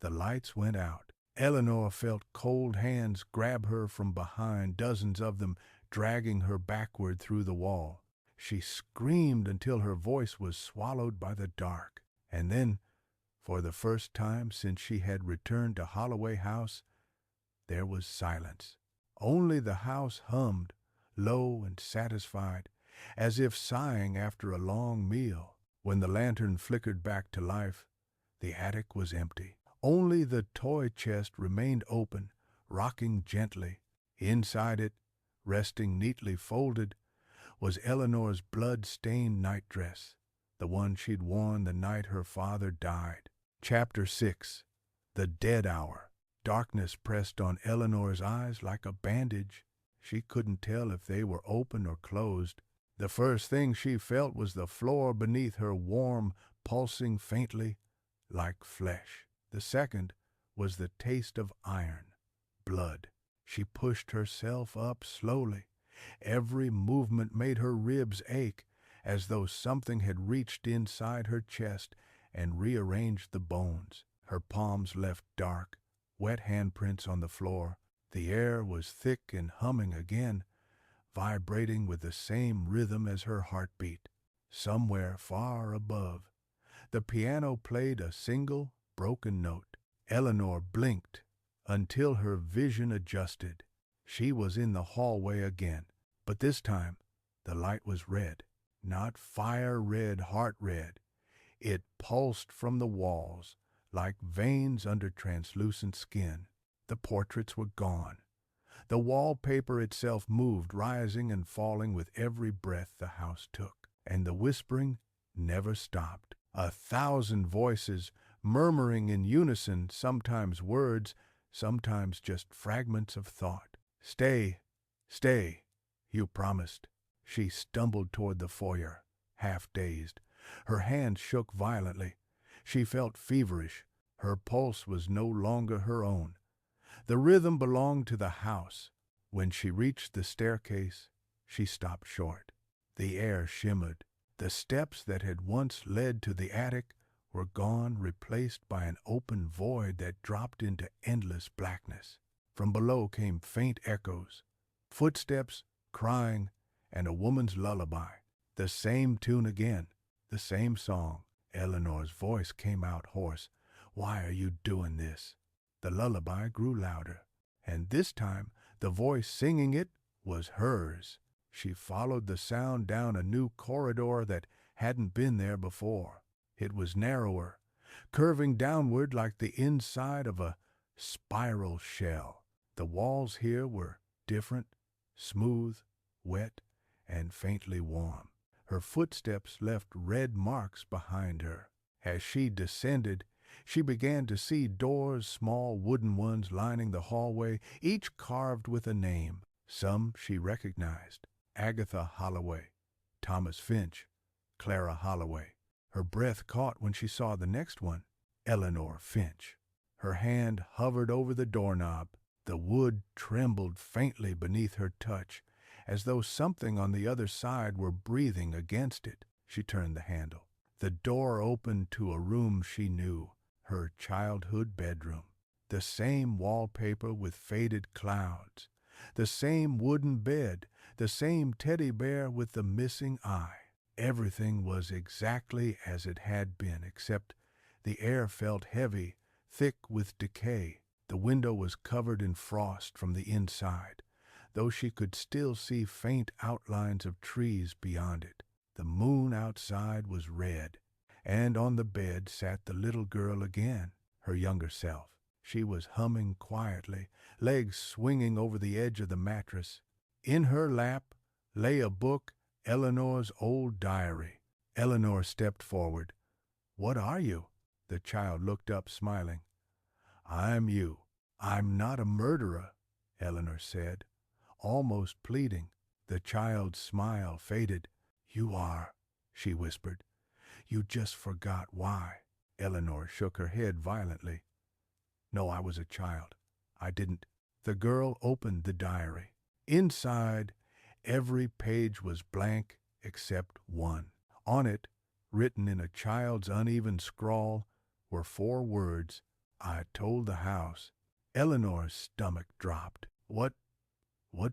Speaker 1: The lights went out. Eleanor felt cold hands grab her from behind, dozens of them dragging her backward through the wall. She screamed until her voice was swallowed by the dark. And then, for the first time since she had returned to Holloway House, there was silence. Only the house hummed, low and satisfied, as if sighing after a long meal. When the lantern flickered back to life, the attic was empty. Only the toy chest remained open, rocking gently. Inside it, resting neatly folded, was Eleanor's blood-stained nightdress, the one she'd worn the night her father died. Chapter 6. The Dead Hour. Darkness pressed on Eleanor's eyes like a bandage. She couldn't tell if they were open or closed. The first thing she felt was the floor beneath her, warm, pulsing faintly, like flesh. The second was the taste of iron, blood. She pushed herself up slowly. Every movement made her ribs ache, as though something had reached inside her chest and rearranged the bones. Her palms left dark, wet handprints on the floor. The air was thick and humming again, vibrating with the same rhythm as her heartbeat. Somewhere far above, the piano played a single, broken note. Eleanor blinked until her vision adjusted. She was in the hallway again, but this time the light was red, not fire-red, heart-red. It pulsed from the walls like veins under translucent skin. The portraits were gone. The wallpaper itself moved, rising and falling with every breath the house took, and the whispering never stopped. 1,000 voices murmuring in unison, sometimes words, sometimes just fragments of thought. "Stay, stay, you promised." She stumbled toward the foyer, half dazed. Her hands shook violently. She felt feverish. Her pulse was no longer her own. The rhythm belonged to the house. When she reached the staircase, she stopped short. The air shimmered. The steps that had once led to the attic were gone, replaced by an open void that dropped into endless blackness. From below came faint echoes, footsteps, crying, and a woman's lullaby. The same tune again, the same song. Eleanor's voice came out hoarse. "Why are you doing this?" The lullaby grew louder, and this time the voice singing it was hers. She followed the sound down a new corridor that hadn't been there before. It was narrower, curving downward like the inside of a spiral shell. The walls here were different, smooth, wet, and faintly warm. Her footsteps left red marks behind her. As she descended, she began to see doors, small wooden ones lining the hallway, each carved with a name. Some she recognized: Agatha Holloway, Thomas Finch, Clara Holloway. Her breath caught when she saw the next one, Eleanor Finch. Her hand hovered over the doorknob. The wood trembled faintly beneath her touch, as though something on the other side were breathing against it. She turned the handle. The door opened to a room she knew, her childhood bedroom. The same wallpaper with faded clouds, the same wooden bed, the same teddy bear with the missing eye. Everything was exactly as it had been, except the air felt heavy, thick with decay. The window was covered in frost from the inside, though she could still see faint outlines of trees beyond it. The moon outside was red, and on the bed sat the little girl again, her younger self. She was humming quietly, legs swinging over the edge of the mattress. In her lap lay a book, Eleanor's old diary. Eleanor stepped forward. "What are you?" The child looked up, smiling. "I'm you. I'm not a murderer," Eleanor said, almost pleading. The child's smile faded. "You are," she whispered. "You just forgot why." Eleanor shook her head violently. "No, I was a child. I didn't." The girl opened the diary. Inside, every page was blank except one. On it, written in a child's uneven scrawl, were 4 words: "I told the house." Eleanor's stomach dropped. What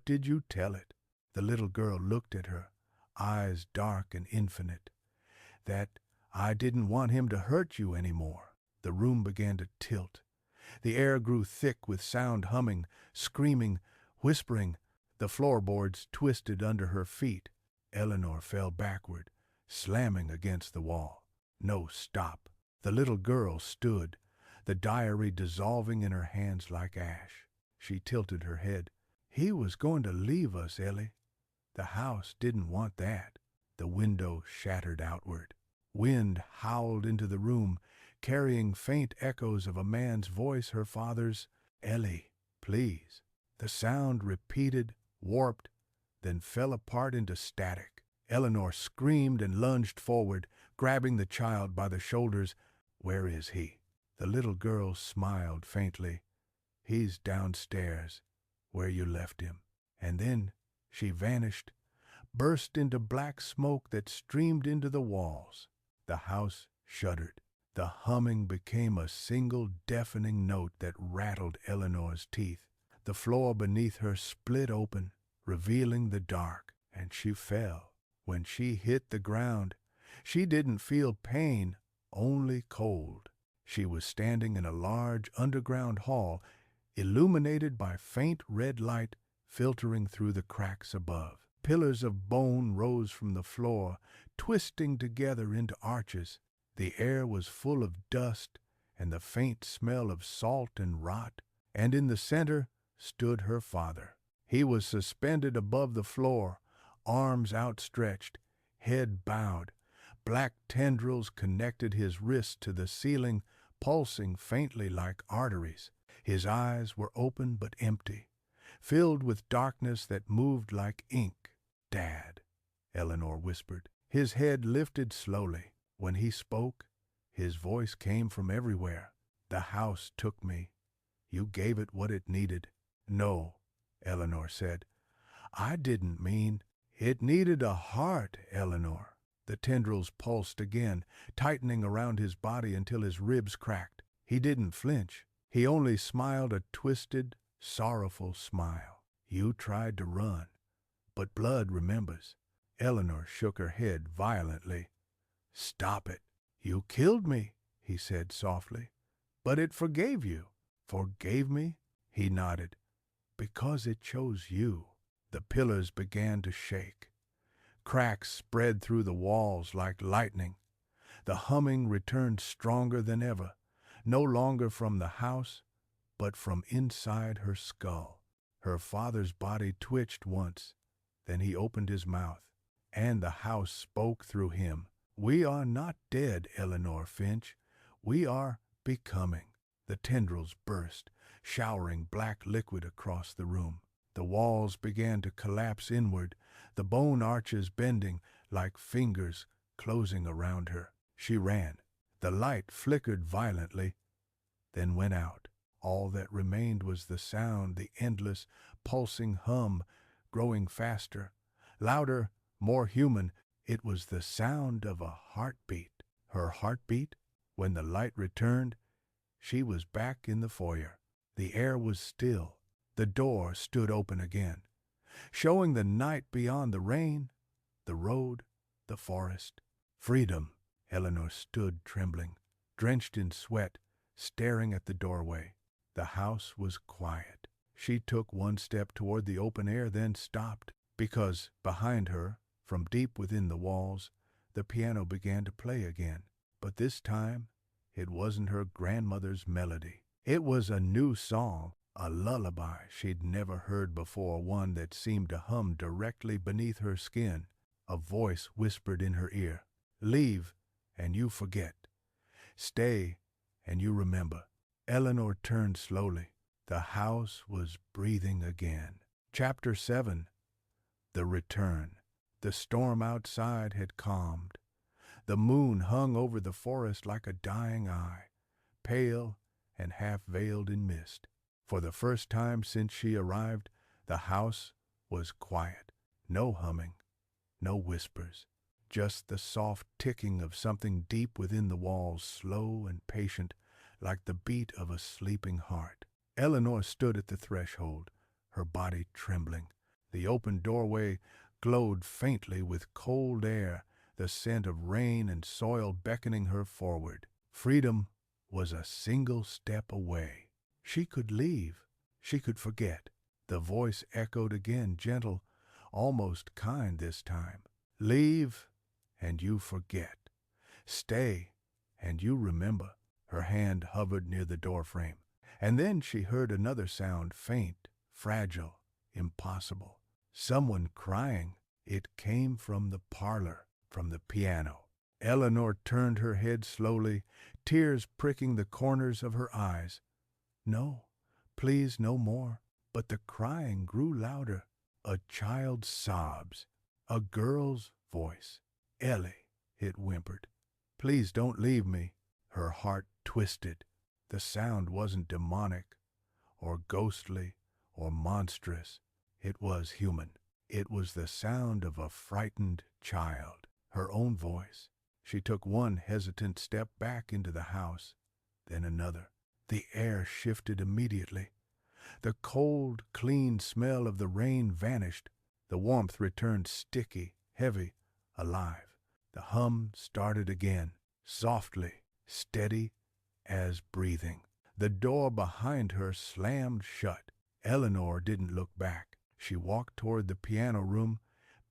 Speaker 1: did you tell it?" The little girl looked at her, eyes dark and infinite. "That I didn't want him to hurt you any more." The room began to tilt. The air grew thick with sound, humming, screaming, whispering. The floorboards twisted under her feet. Eleanor fell backward, slamming against the wall. No, stop. The little girl stood, the diary dissolving in her hands like ash. She tilted her head. "He was going to leave us, Ellie. The house didn't want that." The window shattered outward. Wind howled into the room, carrying faint echoes of a man's voice, her father's. "Ellie, please." The sound repeated, warped, then fell apart into static. Eleanor screamed and lunged forward, grabbing the child by the shoulders. "Where is he?" The little girl smiled faintly. "He's downstairs, where you left him." And then she vanished, burst into black smoke that streamed into the walls. The house shuddered. The humming became a single deafening note that rattled Eleanor's teeth. The floor beneath her split open, revealing the dark, and she fell. When she hit the ground, she didn't feel pain, only cold. She was standing in a large underground hall, illuminated by faint red light filtering through the cracks above. Pillars of bone rose from the floor, twisting together into arches. The air was full of dust and the faint smell of salt and rot, and in the center stood her father. He was suspended above the floor, arms outstretched, head bowed. Black tendrils connected his wrists to the ceiling, pulsing faintly like arteries. His eyes were open but empty, filled with darkness that moved like ink. "Dad," Eleanor whispered. His head lifted slowly. When he spoke, his voice came from everywhere. "The house took me. You gave it what it needed." "No," Eleanor said. "I didn't mean—" "It needed a heart, Eleanor." The tendrils pulsed again, tightening around his body until his ribs cracked. He didn't flinch. He only smiled a twisted, sorrowful smile. "You tried to run, but blood remembers." Eleanor shook her head violently. "Stop it." "You killed me," he said softly, "but it forgave you." "Forgave me?" He nodded. "Because it chose you." The pillars began to shake. Cracks spread through the walls like lightning. The humming returned stronger than ever, no longer from the house, but from inside her skull. Her father's body twitched once, then he opened his mouth, and the house spoke through him. "We are not dead, Eleanor Finch. We are becoming." The tendrils burst, showering black liquid across the room. The walls began to collapse inward, the bone arches bending like fingers closing around her. She ran. The light flickered violently, then went out. All that remained was the sound, the endless, pulsing hum, growing faster, louder, more human. It was the sound of a heartbeat. Her heartbeat? When the light returned, she was back in the foyer. The air was still. The door stood open again, showing the night beyond the rain, the road, the forest. Freedom. Eleanor stood trembling, drenched in sweat, staring at the doorway. The house was quiet. She took one step toward the open air, then stopped, because behind her, from deep within the walls, the piano began to play again. But this time, it wasn't her grandmother's melody. It was a new song, a lullaby she'd never heard before, one that seemed to hum directly beneath her skin. A voice whispered in her ear, "Leave, and you forget. Stay, and you remember." Eleanor turned slowly. The house was breathing again. Chapter 7. The Return. The storm outside had calmed. The moon hung over the forest like a dying eye, pale and half-veiled in mist. For the first time since she arrived, the house was quiet. No humming, no whispers, just the soft ticking of something deep within the walls, slow and patient, like the beat of a sleeping heart. Eleanor stood at the threshold, her body trembling. The open doorway glowed faintly with cold air, the scent of rain and soil beckoning her forward. Freedom was a single step away. She could leave. She could forget. The voice echoed again, gentle, almost kind this time. "Leave, and you forget. Stay, and you remember." Her hand hovered near the doorframe. And then she heard another sound, faint, fragile, impossible. Someone crying. It came from the parlor, from the piano. Eleanor turned her head slowly, tears pricking the corners of her eyes. No, please, no more. But the crying grew louder. A child's sobs. A girl's voice. "Ellie," it whimpered. "Please don't leave me." Her heart twisted. The sound wasn't demonic, or ghostly, or monstrous. It was human. It was the sound of a frightened child. Her own voice. She took one hesitant step back into the house, then another. The air shifted immediately. The cold, clean smell of the rain vanished. The warmth returned, sticky, heavy, alive. The hum started again, softly, steady as breathing. The door behind her slammed shut. Eleanor didn't look back. She walked toward the piano room,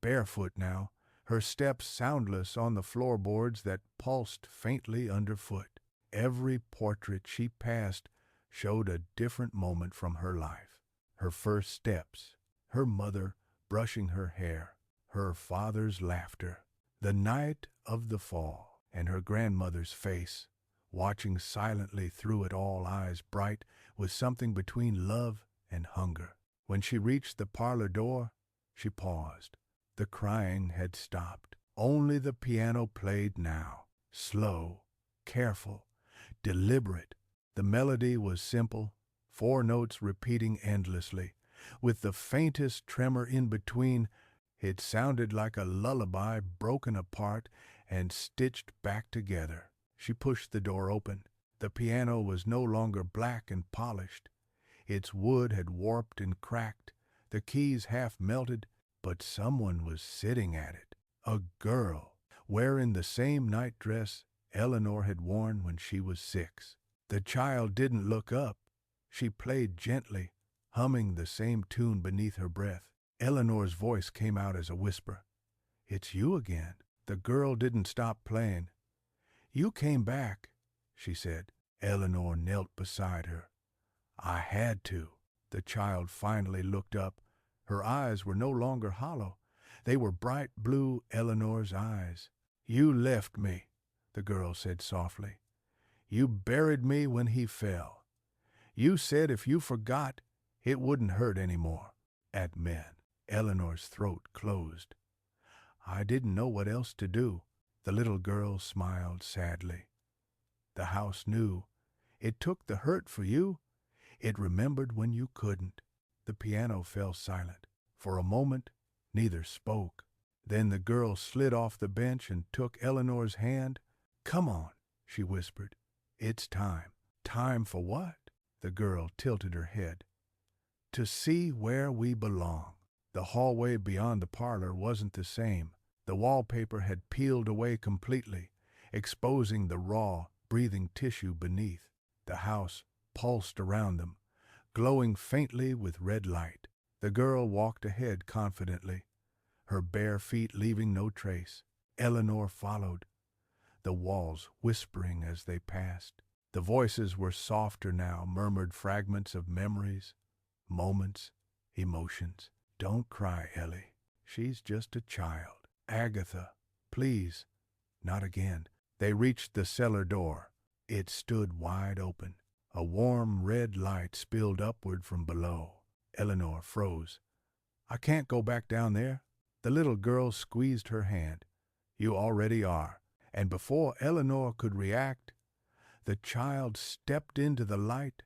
Speaker 1: barefoot now, her steps soundless on the floorboards that pulsed faintly underfoot. Every portrait she passed showed a different moment from her life. Her first steps, her mother brushing her hair, her father's laughter, the night of the fall, and her grandmother's face, watching silently through it all, eyes bright with something between love and hunger. When she reached the parlor door, she paused. The crying had stopped. Only the piano played now, slow, careful, deliberate. The melody was simple, 4 notes repeating endlessly. With the faintest tremor in between, it sounded like a lullaby broken apart and stitched back together. She pushed the door open. The piano was no longer black and polished. Its wood had warped and cracked, the keys half melted, but someone was sitting at it. A girl, wearing the same nightdress Eleanor had worn when she was 6. The child didn't look up. She played gently, humming the same tune beneath her breath. Eleanor's voice came out as a whisper. "It's you again." The girl didn't stop playing. "You came back," she said. Eleanor knelt beside her. "I had to." The child finally looked up. Her eyes were no longer hollow. They were bright blue, Eleanor's eyes. "You left me," the girl said softly. "You buried me when he fell. You said if you forgot, it wouldn't hurt any more." at men. Eleanor's throat closed. I didn't know what else to do. The little girl smiled sadly. The house knew. It took the hurt for you. It remembered when you couldn't. The piano fell silent. For a moment, neither spoke. Then the girl slid off the bench and took Eleanor's hand. Come on, she whispered. It's time. Time for what? The girl tilted her head. To see where we belong. The hallway beyond the parlor wasn't the same. The wallpaper had peeled away completely, exposing the raw, breathing tissue beneath. The house pulsed around them, glowing faintly with red light. The girl walked ahead confidently, her bare feet leaving no trace. Eleanor followed, the walls whispering as they passed. The voices were softer now, murmured fragments of memories, moments, emotions. Don't cry, Ellie. She's just a child. Agatha, please, not again. They reached the cellar door. It stood wide open. A warm red light spilled upward from below. Eleanor froze. I can't go back down there. The little girl squeezed her hand. You already are. And before Eleanor could react, the child stepped into the light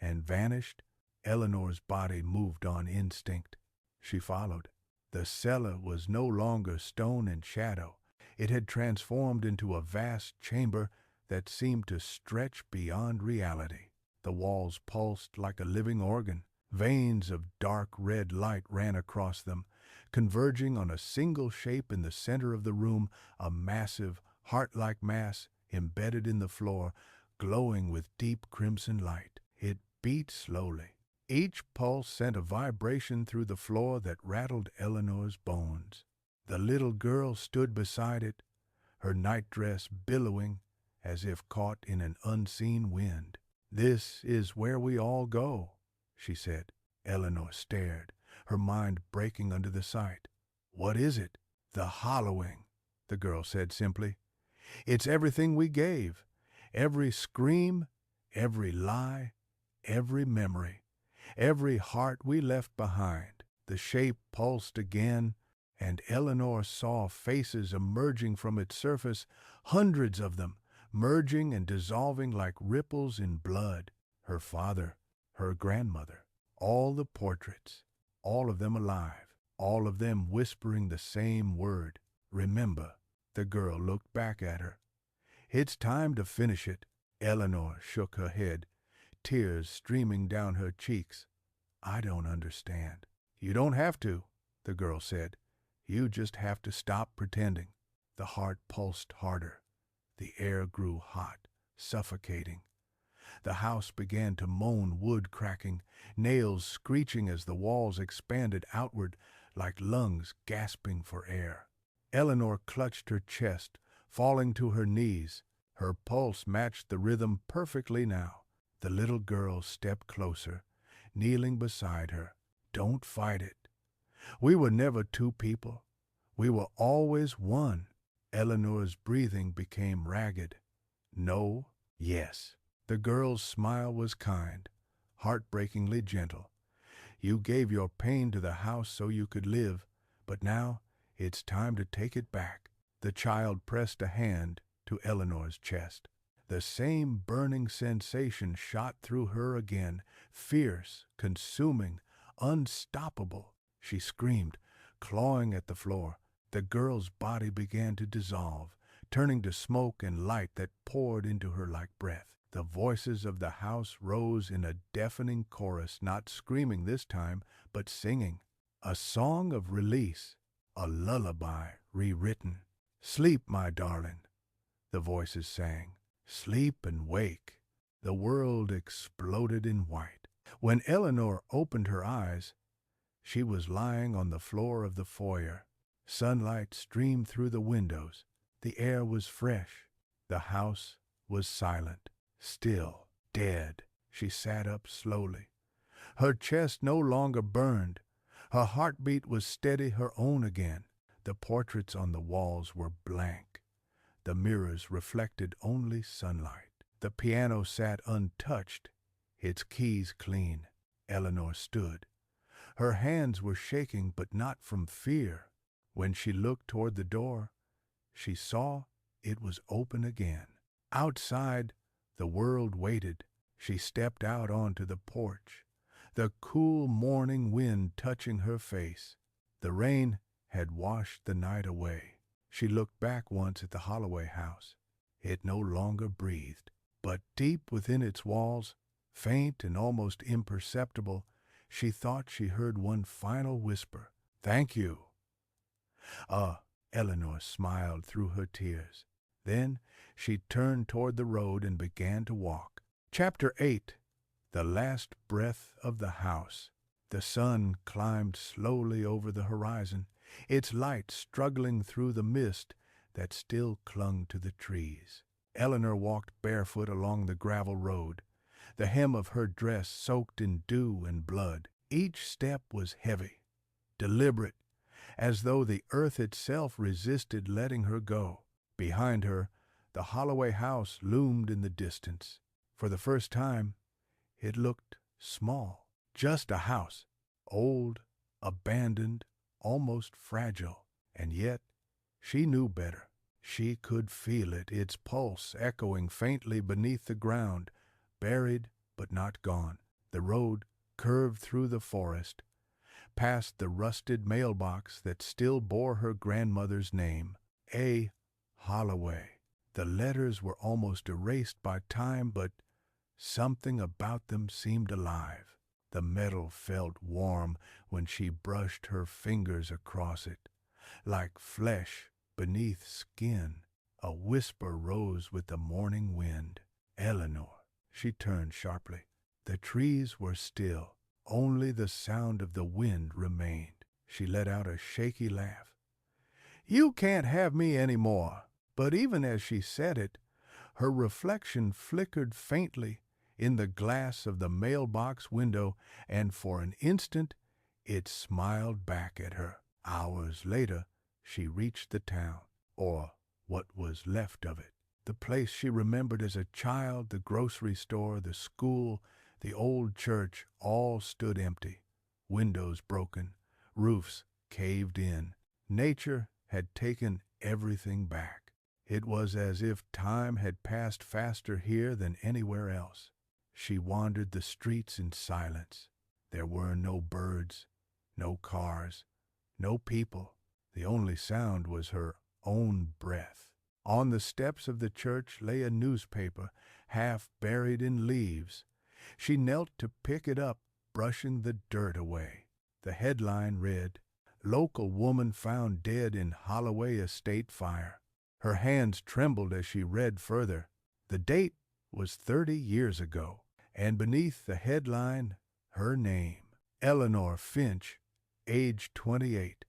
Speaker 1: and vanished. Eleanor's body moved on instinct. She followed. The cellar was no longer stone and shadow. It had transformed into a vast chamber that seemed to stretch beyond reality. The walls pulsed like a living organ. Veins of dark red light ran across them, converging on a single shape in the center of the room, a massive, heart-like mass embedded in the floor, glowing with deep crimson light. It beat slowly. Each pulse sent a vibration through the floor that rattled Eleanor's bones. The little girl stood beside it, her nightdress billowing as if caught in an unseen wind. This is where we all go, she said. Eleanor stared, her mind breaking under the sight. What is it? The hollowing, the girl said simply. It's everything we gave. Every scream, every lie, every memory, every heart we left behind. The shape pulsed again, and Eleanor saw faces emerging from its surface, hundreds of them, merging and dissolving like ripples in blood. Her father, her grandmother, all the portraits, all of them alive, all of them whispering the same word. Remember. The girl looked back at her. It's time to finish it. Eleanor shook her head, tears streaming down her cheeks. I don't understand. You don't have to, the girl said. You just have to stop pretending. The heart pulsed harder. The air grew hot, suffocating. The house began to moan, wood cracking, nails screeching as the walls expanded outward like lungs gasping for air. Eleanor clutched her chest, falling to her knees. Her pulse matched the rhythm perfectly now. The little girl stepped closer, kneeling beside her. Don't fight it. We were never two people. We were always one. Eleanor's breathing became ragged. No, yes. The girl's smile was kind, heartbreakingly gentle. You gave your pain to the house so you could live, but now it's time to take it back. The child pressed a hand to Eleanor's chest. The same burning sensation shot through her again, fierce, consuming, unstoppable. She screamed, clawing at the floor. The girl's body began to dissolve, turning to smoke and light that poured into her like breath. The voices of the house rose in a deafening chorus, not screaming this time, but singing. A song of release, a lullaby rewritten. Sleep, my darling, the voices sang. Sleep and wake. The world exploded in white. When Eleanor opened her eyes, she was lying on the floor of the foyer. Sunlight streamed through the windows. The air was fresh. The house was silent, still, dead. She sat up slowly. Her chest no longer burned. Her heartbeat was steady, her own again. The portraits on the walls were blank. The mirrors reflected only sunlight. The piano sat untouched, its keys clean. Eleanor stood. Her hands were shaking, but not from fear. When she looked toward the door, she saw it was open again. Outside, the world waited. She stepped out onto the porch, the cool morning wind touching her face. The rain had washed the night away. She looked back once at the Holloway house. It no longer breathed, but deep within its walls, faint and almost imperceptible, she thought she heard one final whisper, "Thank you." Eleanor smiled through her tears. Then she turned toward the road and began to walk. Chapter 8. The Last Breath of the House. The sun climbed slowly over the horizon, its light struggling through the mist that still clung to the trees. Eleanor walked barefoot along the gravel road, the hem of her dress soaked in dew and blood. Each step was heavy, deliberate, as though the earth itself resisted letting her go. Behind her, the Holloway house loomed in the distance. For the first time, it looked small. Just a house, old, abandoned, almost fragile. And yet, she knew better. She could feel it, its pulse echoing faintly beneath the ground, buried but not gone. The road curved through the forest, past the rusted mailbox that still bore her grandmother's name, A. Holloway. The letters were almost erased by time, but something about them seemed alive. The metal felt warm when she brushed her fingers across it, like flesh beneath skin. A whisper rose with the morning wind. "Eleanor." She turned sharply. The trees were still. Only the sound of the wind remained. She let out a shaky laugh. "You can't have me any more." But even as she said it, her reflection flickered faintly in the glass of the mailbox window, and for an instant it smiled back at her. Hours later, she reached the town, or what was left of it. The place she remembered as a child, the grocery store, the school, the old church, all stood empty. Windows broken, roofs caved in. Nature had taken everything back. It was as if time had passed faster here than anywhere else. She wandered the streets in silence. There were no birds, no cars, no people. The only sound was her own breath. On the steps of the church lay a newspaper, half buried in leaves. She knelt to pick it up, brushing the dirt away. The headline read, "Local woman found dead in Holloway estate fire." Her hands trembled as she read further. The date was 30 years ago, and beneath the headline, her name, Eleanor Finch, age 28,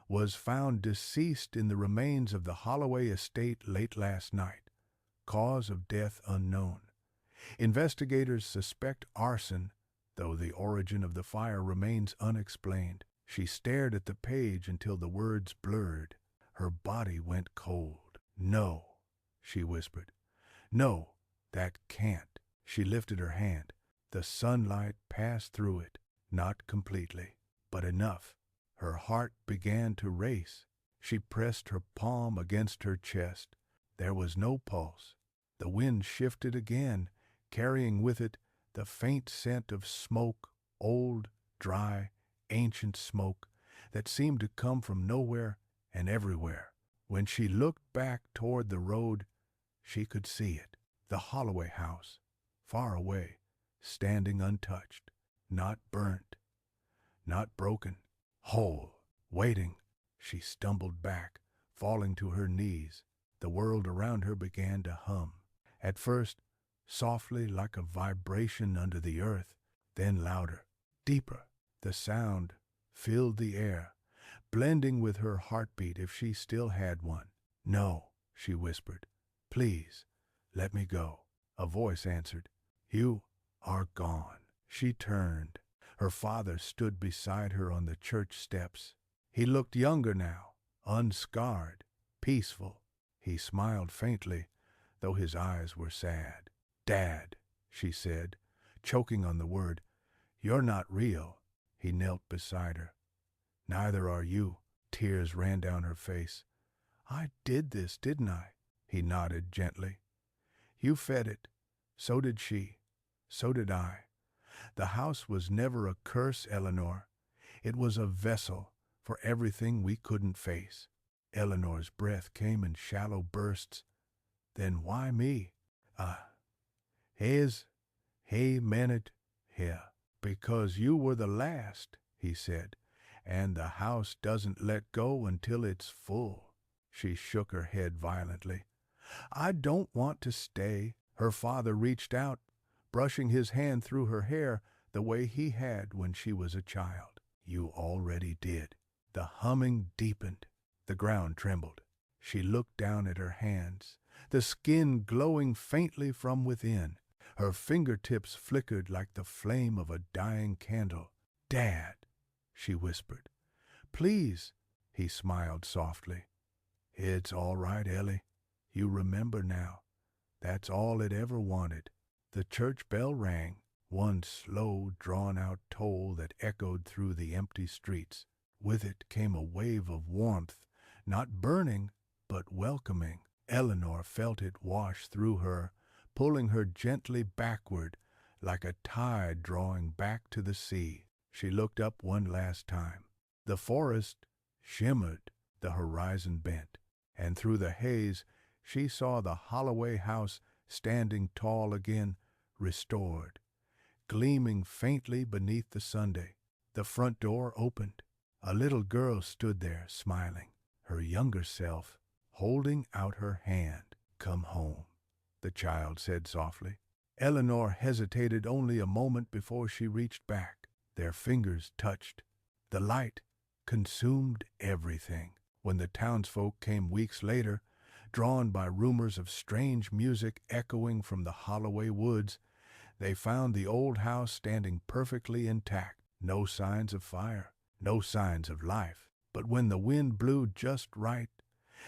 Speaker 1: was found deceased in the remains of the Holloway estate late last night. Cause of death unknown. Investigators suspect arson, though the origin of the fire remains unexplained. She stared at the page until the words blurred. Her body went cold. "No," she whispered. "No, that can't." She lifted her hand. The sunlight passed through it, not completely, but enough. Her heart began to race. She pressed her palm against her chest. There was no pulse. The wind shifted again, carrying with it the faint scent of smoke, old, dry, ancient smoke that seemed to come from nowhere and everywhere. When she looked back toward the road, she could see it, the Holloway house, far away, standing untouched, not burnt, not broken, whole, waiting. She stumbled back, falling to her knees. The world around her began to hum. At first, softly like a vibration under the earth, then louder, deeper. The sound filled the air, blending with her heartbeat if she still had one. "No," she whispered. "Please, let me go." A voice answered, "You are gone." She turned. Her father stood beside her on the church steps. He looked younger now, unscarred, peaceful. He smiled faintly, though his eyes were sad. "Dad," she said, choking on the word, "you're not real. He knelt beside her. Neither are you. Tears ran down her face. I did this, didn't I? He nodded gently. You fed it. So did she. So did I. The house was never a curse, Eleanor. It was a vessel for everything we couldn't face. Eleanor's breath came in shallow bursts. Then why me? He meant it here. Because you were the last, he said, and the house doesn't let go until it's full. She shook her head violently. I don't want to stay. Her father reached out, brushing his hand through her hair the way he had when she was a child. You already did. The humming deepened. The ground trembled. She looked down at her hands, the skin glowing faintly from within. Her fingertips flickered like the flame of a dying candle. Dad, she whispered. Please, he smiled softly. It's all right, Ellie. You remember now. That's all it ever wanted. The church bell rang, one slow, drawn-out toll that echoed through the empty streets. With it came a wave of warmth, not burning, but welcoming. Eleanor felt it wash through her, pulling her gently backward, like a tide drawing back to the sea. She looked up one last time. The forest shimmered, the horizon bent, and through the haze she saw the Holloway house standing tall again, restored, gleaming faintly beneath the Sunday. The front door opened. A little girl stood there, smiling, her younger self holding out her hand. Come home, the child said softly. Eleanor hesitated only a moment before she reached back. Their fingers touched. The light consumed everything. When the townsfolk came weeks later, drawn by rumors of strange music echoing from the Holloway woods, they found the old house standing perfectly intact. No signs of fire, no signs of life. But when the wind blew just right,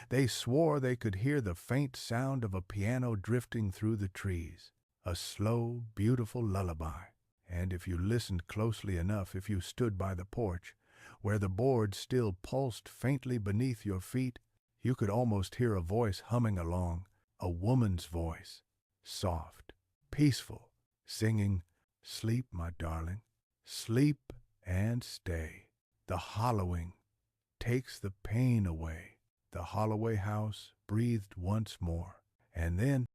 Speaker 1: they swore they could hear the faint sound of a piano drifting through the trees. A slow, beautiful lullaby. And if you listened closely enough, if you stood by the porch, where the boards still pulsed faintly beneath your feet, you could almost hear a voice humming along, a woman's voice, soft, peaceful, singing, Sleep, my darling, sleep and stay. The hollowing takes the pain away. The Holloway house breathed once more, and then